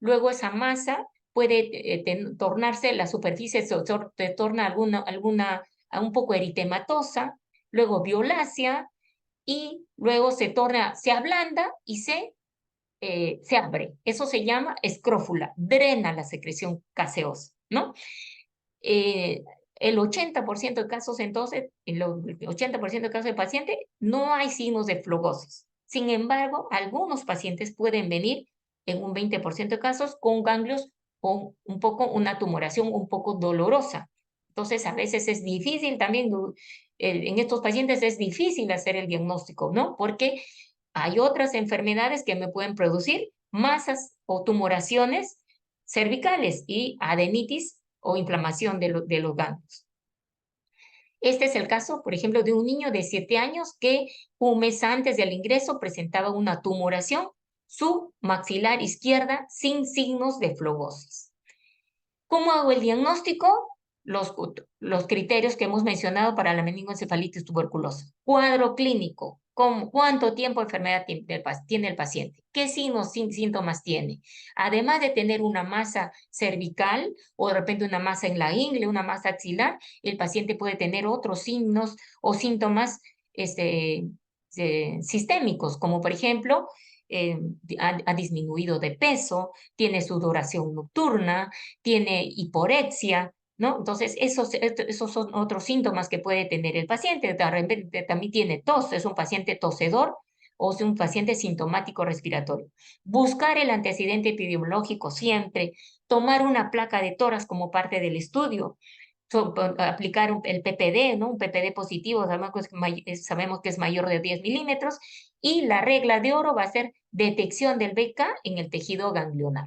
luego esa masa puede tornarse, la superficie se torna un poco eritematosa, luego violácea, y luego se ablanda y se abre. Eso se llama escrófula, drena la secreción caseosa, ¿no? El 80% de casos, entonces, el 80% de casos de paciente, no hay signos de flebosis. Sin embargo, algunos pacientes pueden venir en un 20% de casos con ganglios con una tumoración un poco dolorosa. Entonces, a veces es difícil también, en estos pacientes es difícil hacer el diagnóstico, ¿no? Porque hay otras enfermedades que me pueden producir masas o tumoraciones cervicales y adenitis o inflamación de los ganglios. Este es el caso, por ejemplo, de un niño de 7 años que un mes antes del ingreso presentaba una tumoración submaxilar izquierda sin signos de flebosis. ¿Cómo hago el diagnóstico? Los criterios que hemos mencionado para la meningoencefalitis tuberculosa. Cuadro clínico. ¿Cuánto tiempo de enfermedad tiene el paciente? ¿Qué signos, síntomas tiene? Además de tener una masa cervical o de repente una masa en la ingle, una masa axilar, el paciente puede tener otros signos o síntomas sistémicos, como por ejemplo, ha disminuido de peso, tiene sudoración nocturna, tiene hiporexia, ¿no? Entonces, esos son otros síntomas que puede tener el paciente. También tiene tos, es un paciente tosedor o es un paciente sintomático respiratorio. Buscar el antecedente epidemiológico siempre, tomar una placa de tórax como parte del estudio, aplicar el PPD, ¿no? Un PPD positivo, sabemos que es mayor de 10 milímetros, y la regla de oro va a ser detección del BK en el tejido ganglionar.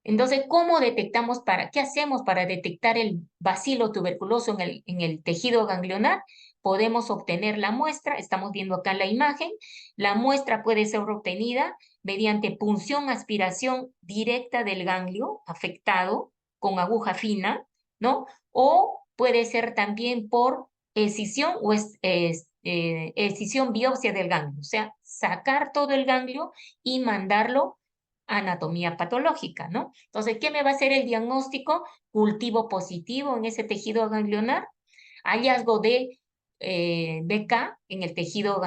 Entonces, ¿cómo detectamos qué hacemos para detectar el bacilo tuberculoso en el tejido ganglionar? Podemos obtener la muestra, estamos viendo acá en la imagen, la muestra puede ser obtenida mediante punción, aspiración directa del ganglio afectado con aguja fina, ¿no? O puede ser también por escisión o escisión biopsia del ganglio, o sea, sacar todo el ganglio y mandarlo a anatomía patológica, ¿no? Entonces, ¿qué me va a hacer el diagnóstico? Cultivo positivo en ese tejido ganglionar, hallazgo de BK en el tejido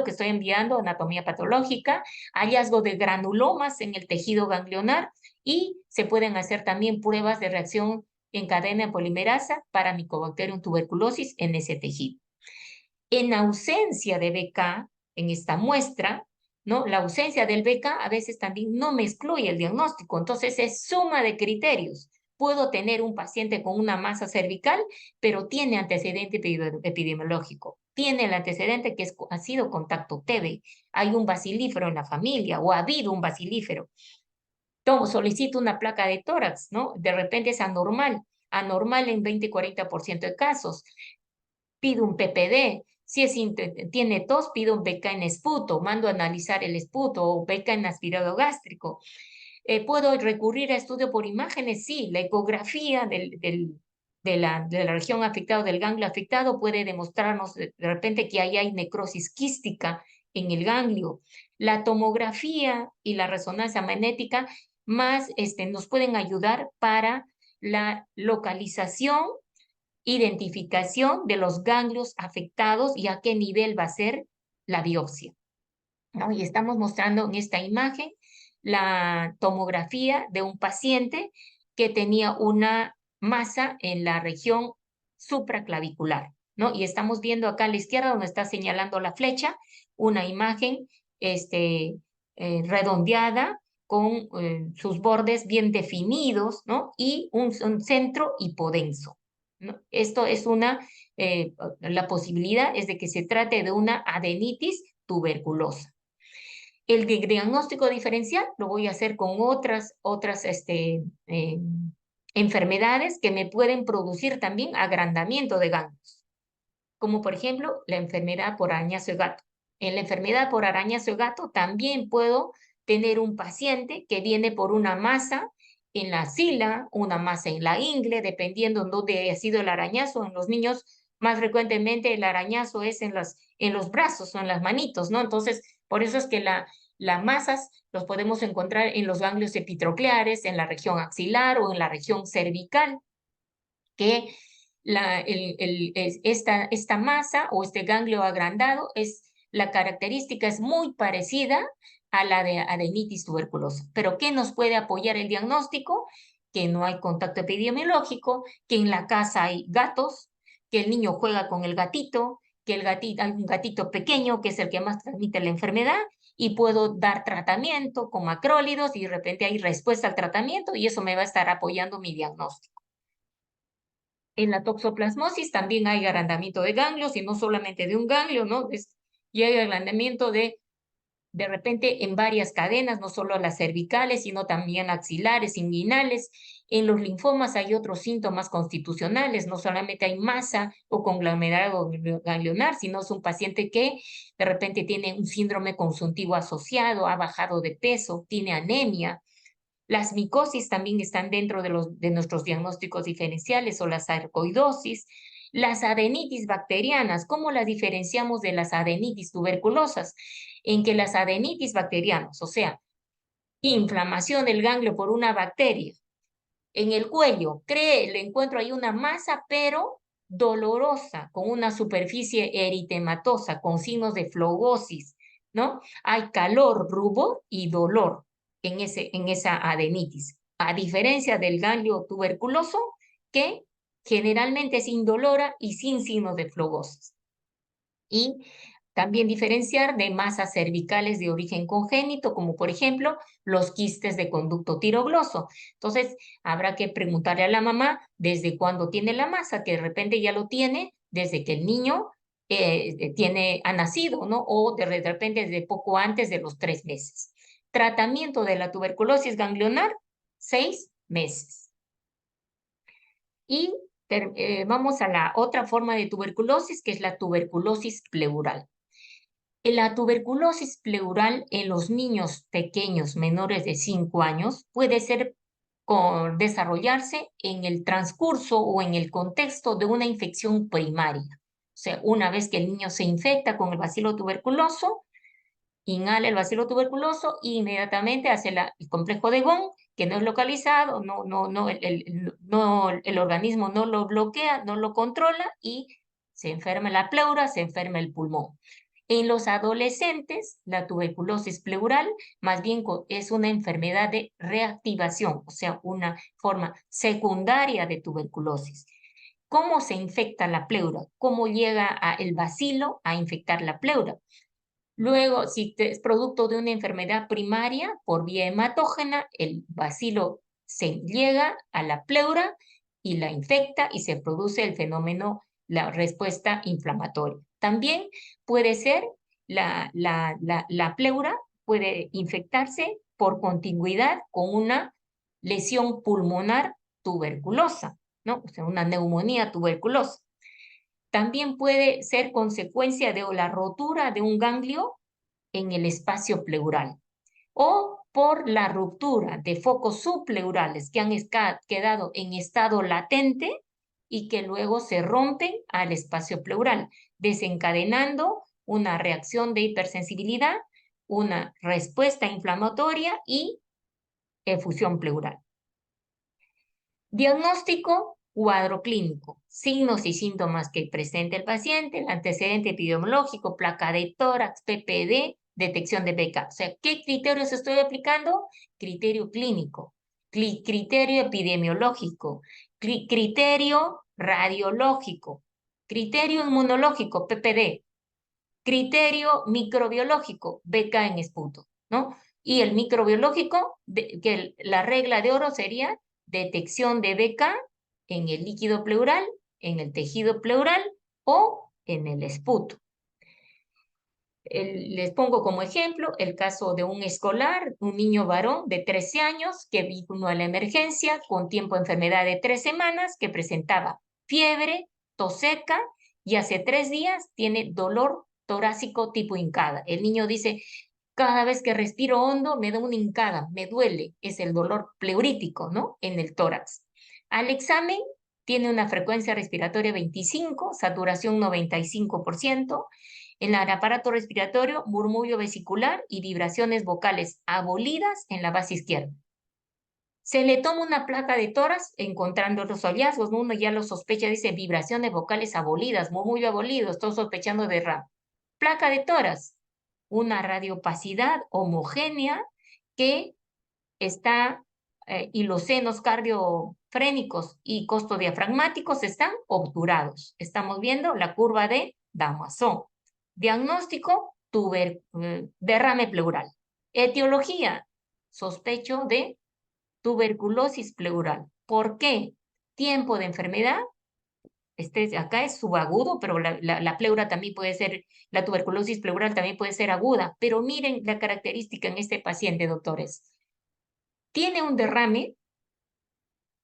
que estoy enviando, anatomía patológica, hallazgo de granulomas en el tejido ganglionar, y se pueden hacer también pruebas de reacción en cadena de polimerasa para Mycobacterium tuberculosis en ese tejido. En ausencia de BK en esta muestra, ¿no? La ausencia del BK a veces también no me excluye el diagnóstico, entonces es suma de criterios. Puedo tener un paciente con una masa cervical, pero tiene antecedente epidemiológico. Tiene el antecedente que ha sido contacto TB. Hay un bacilífero en la familia o ha habido un bacilífero. Solicito una placa de tórax, ¿no? De repente es anormal en 20-40% de casos. Pido un PPD. Si tiene tos, pido un BK en esputo, mando a analizar el esputo o BK en aspirado gástrico. ¿Puedo recurrir a estudio por imágenes? Sí, la ecografía de la región afectada, del ganglio afectado, puede demostrarnos de repente que ahí hay necrosis quística en el ganglio. La tomografía y la resonancia magnética más nos pueden ayudar para la localización, identificación de los ganglios afectados y a qué nivel va a ser la biopsia, ¿no? Y estamos mostrando en esta imagen la tomografía de un paciente que tenía una masa en la región supraclavicular, ¿no? Y estamos viendo acá a la izquierda, donde está señalando la flecha, una imagen redondeada con sus bordes bien definidos, ¿no? Y un centro hipodenso, ¿no? Esto es la posibilidad es de que se trate de una adenitis tuberculosa. El diagnóstico diferencial lo voy a hacer con otras enfermedades que me pueden producir también agrandamiento de ganglios, como por ejemplo la enfermedad por arañazo de gato. En la enfermedad por arañazo de gato también puedo tener un paciente que viene por una masa en la axila, una masa en la ingle, dependiendo de dónde haya sido el arañazo. En los niños, más frecuentemente el arañazo es en los brazos o en las manitos, ¿no? Entonces, por eso es que las masas los podemos encontrar en los ganglios epitrocleares, en la región axilar o en la región cervical, que esta masa o este ganglio agrandado la característica es muy parecida a la de adenitis tuberculosa. Pero ¿qué nos puede apoyar el diagnóstico? Que no hay contacto epidemiológico, que en la casa hay gatos, que el niño juega con el gatito, que hay un gatito pequeño que es el que más transmite la enfermedad, y puedo dar tratamiento con macrólidos y de repente hay respuesta al tratamiento y eso me va a estar apoyando mi diagnóstico. En la toxoplasmosis también hay agrandamiento de ganglios y no solamente de un ganglio, ¿no? Y hay agrandamiento de repente en varias cadenas, no solo las cervicales, sino también axilares, inguinales. En los linfomas hay otros síntomas constitucionales, no solamente hay masa o conglomerado ganglionar, sino es un paciente que de repente tiene un síndrome consuntivo asociado, ha bajado de peso, tiene anemia. Las micosis también están dentro de nuestros diagnósticos diferenciales o la sarcoidosis. Las adenitis bacterianas, ¿cómo las diferenciamos de las adenitis tuberculosas? En que las adenitis bacterianas, o sea, inflamación del ganglio por una bacteria, en el cuello, le encuentro ahí una masa, pero dolorosa, con una superficie eritematosa, con signos de flogosis, ¿no? Hay calor, rubor y dolor en esa adenitis, a diferencia del ganglio tuberculoso, que generalmente es indolora y sin signos de flogosis. Y también diferenciar de masas cervicales de origen congénito, como por ejemplo los quistes de conducto tirogloso. Entonces, habrá que preguntarle a la mamá desde cuándo tiene la masa, que de repente ya lo tiene desde que el niño ha nacido, ¿no? O de repente desde poco antes de los 3 meses. Tratamiento de la tuberculosis ganglionar, 6 meses. Y vamos a la otra forma de tuberculosis, que es la tuberculosis pleural. La tuberculosis pleural en los niños pequeños menores de 5 años puede desarrollarse en el transcurso o en el contexto de una infección primaria. O sea, una vez que el niño se infecta con el bacilo tuberculoso, inhala el bacilo tuberculoso e inmediatamente hace el complejo de Ghon, que no es localizado, el organismo no lo bloquea, no lo controla y se enferma la pleura, se enferma el pulmón. En los adolescentes, la tuberculosis pleural más bien es una enfermedad de reactivación, o sea, una forma secundaria de tuberculosis. ¿Cómo se infecta la pleura? ¿Cómo llega el bacilo a infectar la pleura? Luego, si es producto de una enfermedad primaria por vía hematógena, el bacilo se llega a la pleura y la infecta y se produce el fenómeno, la respuesta inflamatoria. También puede ser la pleura, puede infectarse por continuidad con una lesión pulmonar tuberculosa, ¿no? O sea, una neumonía tuberculosa. También puede ser consecuencia de la rotura de un ganglio en el espacio pleural o por la ruptura de focos subpleurales que han quedado en estado latente y que luego se rompen al espacio pleural, desencadenando una reacción de hipersensibilidad, una respuesta inflamatoria y efusión pleural. Diagnóstico, cuadro clínico, signos y síntomas que presenta el paciente, el antecedente epidemiológico, placa de tórax, PPD, detección de BK. O sea, ¿qué criterios estoy aplicando? Criterio clínico, criterio epidemiológico, criterio radiológico, criterio inmunológico, PPD, criterio microbiológico, BK en esputo, ¿no? Y el microbiológico, que la regla de oro sería detección de BK en el líquido pleural, en el tejido pleural o en el esputo. Les pongo como ejemplo el caso de un escolar, un niño varón de 13 años que vino a la emergencia con tiempo de enfermedad de 3 semanas, que presentaba fiebre, tos seca y hace 3 días tiene dolor torácico tipo hincada. El niño dice, cada vez que respiro hondo me da una hincada, me duele, es el dolor pleurítico, ¿no? En el tórax. Al examen tiene una frecuencia respiratoria 25, saturación 95%, en el aparato respiratorio, murmullo vesicular y vibraciones vocales abolidas en la base izquierda. Se le toma una placa de tórax encontrando los hallazgos, ¿no? Uno ya lo sospecha, dice vibraciones vocales abolidas, murmullo abolido, estoy sospechando de RAM. Placa de tórax, una radiopacidad homogénea que está, y los senos cardiofrénicos y costodiafragmáticos están obturados. Estamos viendo la curva de Damazón. Diagnóstico, derrame pleural. Etiología, sospecho de tuberculosis pleural. ¿Por qué? Tiempo de enfermedad. Acá es subagudo, pero la pleura también puede ser, la tuberculosis pleural también puede ser aguda. Pero miren la característica en este paciente, doctores. Tiene un derrame,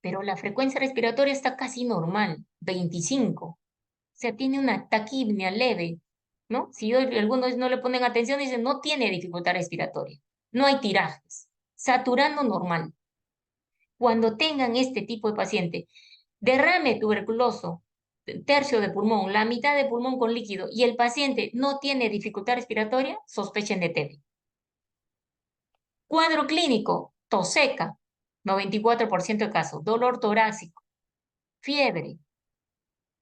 pero la frecuencia respiratoria está casi normal, 25. O sea, tiene una taquipnea leve, ¿no? Si algunos no le ponen atención, dicen, no tiene dificultad respiratoria, no hay tirajes, saturando normal. Cuando tengan este tipo de paciente, derrame tuberculoso, tercio de pulmón, la mitad de pulmón con líquido, y el paciente no tiene dificultad respiratoria, sospechen de TB. Cuadro clínico, tos seca, 94% de casos, dolor torácico, fiebre,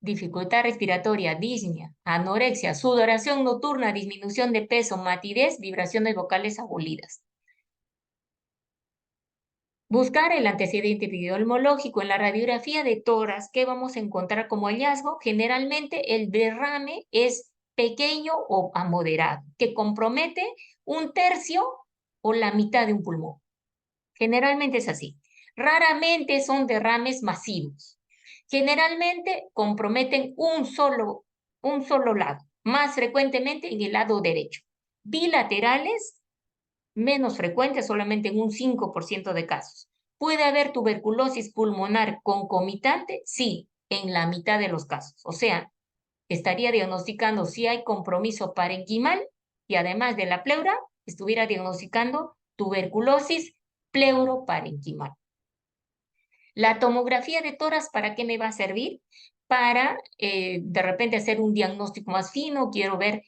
dificultad respiratoria, disnea, anorexia, sudoración nocturna, disminución de peso, matidez, vibraciones vocales abolidas. Buscar el antecedente epidemiológico en la radiografía de tórax. ¿Qué vamos a encontrar como hallazgo? Generalmente el derrame es pequeño o a moderado, que compromete un tercio o la mitad de un pulmón. Generalmente es así. Raramente son derrames masivos. Generalmente comprometen un solo lado, más frecuentemente en el lado derecho. Bilaterales, menos frecuentes, solamente en un 5% de casos. ¿Puede haber tuberculosis pulmonar concomitante? Sí, en la mitad de los casos. O sea, estaría diagnosticando si hay compromiso parenquimal y además de la pleura, estuviera diagnosticando tuberculosis pleuroparenquimal. La tomografía de tórax, ¿para qué me va a servir? Para de repente hacer un diagnóstico más fino, quiero ver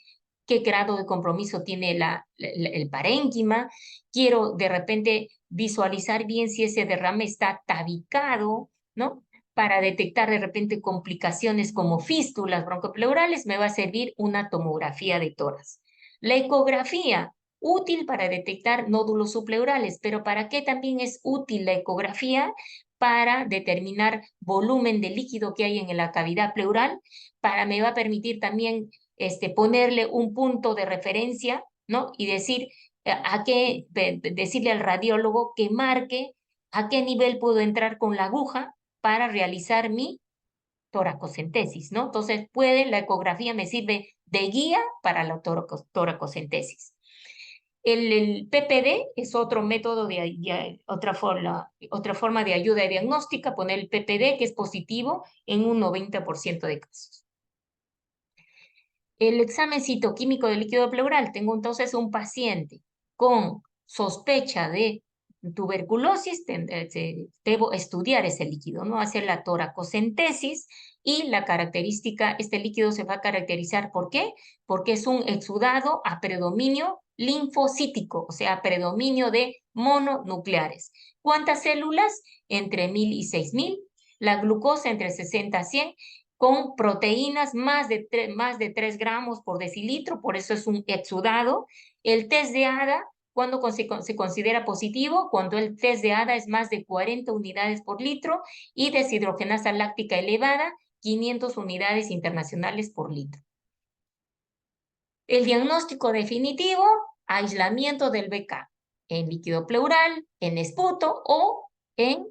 qué grado de compromiso tiene el parénquima, quiero de repente visualizar bien si ese derrame está tabicado, ¿no? Para detectar de repente complicaciones como fístulas broncopleurales, me va a servir una tomografía de tórax. La ecografía, útil para detectar nódulos subpleurales, pero ¿para qué también es útil la ecografía? Para determinar volumen de líquido que hay en la cavidad pleural, me va a permitir también ponerle un punto de referencia, ¿no? Y decirle al radiólogo que marque a qué nivel puedo entrar con la aguja para realizar mi toracocentesis, ¿no? Entonces, la ecografía me sirve de guía para la toracocentesis. El PPD es otro método, otra forma de ayuda diagnóstica, poner el PPD que es positivo en un 90% de casos. El examen citoquímico del líquido pleural, tengo entonces un paciente con sospecha de tuberculosis, debo estudiar ese líquido, ¿no? Hacer la toracocentesis y la característica, este líquido se va a caracterizar, ¿por qué? Porque es un exudado a predominio linfocítico, o sea, a predominio de mononucleares. ¿Cuántas células? Entre 1000 y 6000. La glucosa entre 60 a 100, con proteínas más de 3 gramos por decilitro, por eso es un exudado. El test de ADA, ¿cuándo se considera positivo? Cuando el test de ADA es más de 40 unidades por litro y deshidrogenasa láctica elevada, 500 unidades internacionales por litro. El diagnóstico definitivo, aislamiento del BK en líquido pleural, en esputo o en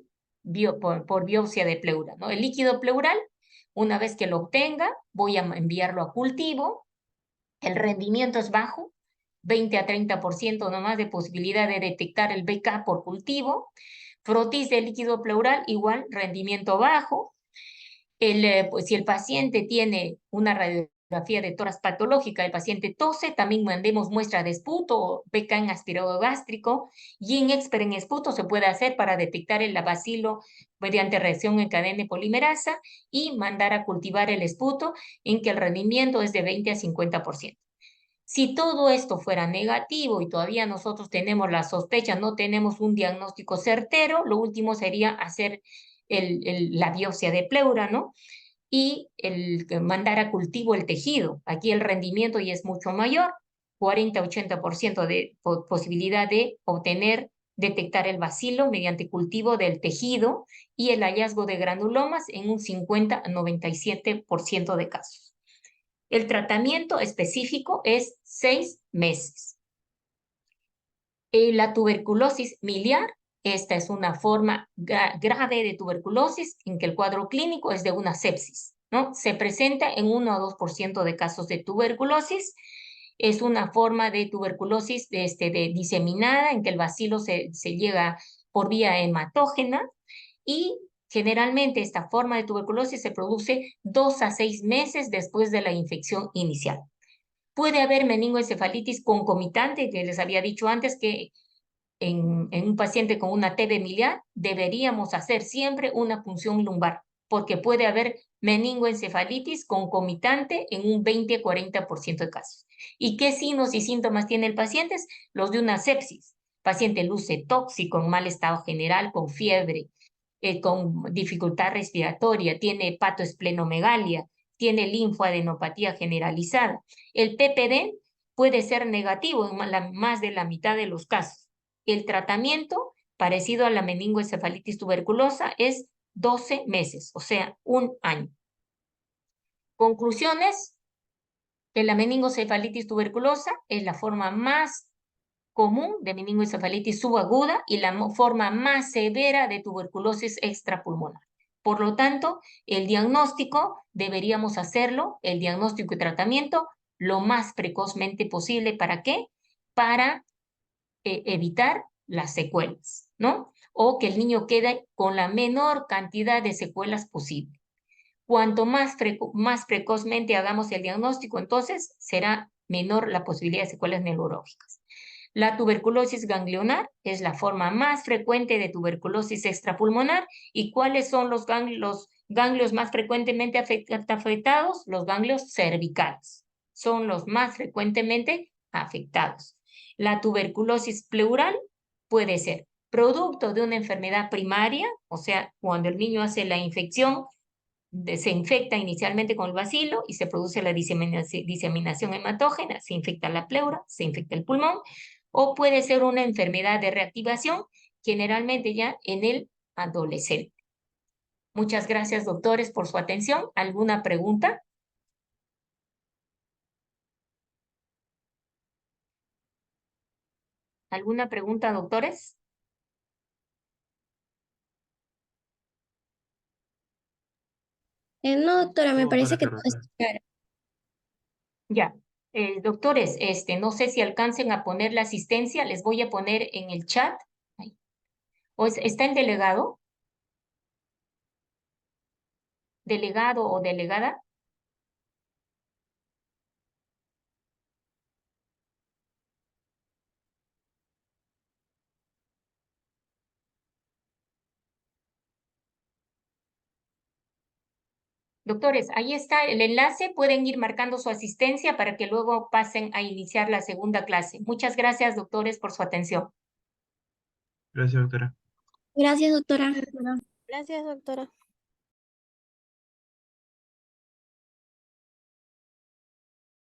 por biopsia de pleura, ¿no? El líquido pleural, una vez que lo obtenga, voy a enviarlo a cultivo. El rendimiento es bajo, 20 a 30% nomás de posibilidad de detectar el BK por cultivo. Frotis de líquido pleural, igual, rendimiento bajo. Pues, si el paciente tiene una radiografía de tórax patológica, el paciente tose, también mandemos muestra de esputo o BK en aspirado gástrico, y en Expert en esputo se puede hacer para detectar el bacilo mediante reacción en cadena polimerasa y mandar a cultivar el esputo en que el rendimiento es de 20 a 50%. Si todo esto fuera negativo y todavía nosotros tenemos la sospecha, no tenemos un diagnóstico certero, lo último sería hacer la biopsia de pleura, ¿no? Y mandar a cultivo el tejido. Aquí el rendimiento ya es mucho mayor, 40-80% de posibilidad de detectar el bacilo mediante cultivo del tejido y el hallazgo de granulomas en un 50-97% de casos. El tratamiento específico es 6 meses. La tuberculosis miliar, esta es una forma grave de tuberculosis en que el cuadro clínico es de una sepsis, ¿no? Se presenta en 1 a 2% de casos de tuberculosis. Es una forma de tuberculosis diseminada en que el bacilo se llega por vía hematógena y generalmente esta forma de tuberculosis se produce 2 a 6 meses después de la infección inicial. Puede haber meningoencefalitis concomitante, que les había dicho antes que en un paciente con una TB miliar deberíamos hacer siempre una punción lumbar, porque puede haber meningoencefalitis concomitante en un 20-40% de casos. ¿Y qué signos y síntomas tiene el paciente? Los de una sepsis. Paciente luce tóxico, en mal estado general, con fiebre, con dificultad respiratoria, tiene hepatoesplenomegalia, tiene linfoadenopatía generalizada. El PPD puede ser negativo en más de la mitad de los casos. El tratamiento, parecido a la meningoencefalitis tuberculosa, es 12 meses, o sea, 1 año. Conclusiones, que la meningoencefalitis tuberculosa es la forma más común de meningoencefalitis subaguda y la forma más severa de tuberculosis extrapulmonar. Por lo tanto, el diagnóstico deberíamos hacerlo, el diagnóstico y tratamiento, lo más precozmente posible. ¿Para qué? Para evitar las secuelas, ¿no? O que el niño quede con la menor cantidad de secuelas posible. Cuanto más precozmente hagamos el diagnóstico, entonces será menor la posibilidad de secuelas neurológicas. La tuberculosis ganglionar es la forma más frecuente de tuberculosis extrapulmonar. ¿Y cuáles son los ganglios más frecuentemente afectados? Los ganglios cervicales son los más frecuentemente afectados. La tuberculosis pleural puede ser producto de una enfermedad primaria, o sea, cuando el niño hace la infección, se infecta inicialmente con el bacilo y se produce la diseminación hematógena, se infecta la pleura, se infecta el pulmón, o puede ser una enfermedad de reactivación, generalmente ya en el adolescente. Muchas gracias, doctores, por su atención. ¿Alguna pregunta? ¿Alguna pregunta, doctores? No, doctora, me No, parece doctora que todo Carlota. está claro. Ya. Doctores, no sé si alcancen a poner la asistencia, les voy a poner en el chat. ¿O está el delegado? ¿Delegado o delegada? Doctores, ahí está el enlace. Pueden ir marcando su asistencia para que luego pasen a iniciar la segunda clase. Muchas gracias, doctores, por su atención. Gracias, doctora. Gracias, doctora. Gracias, doctora.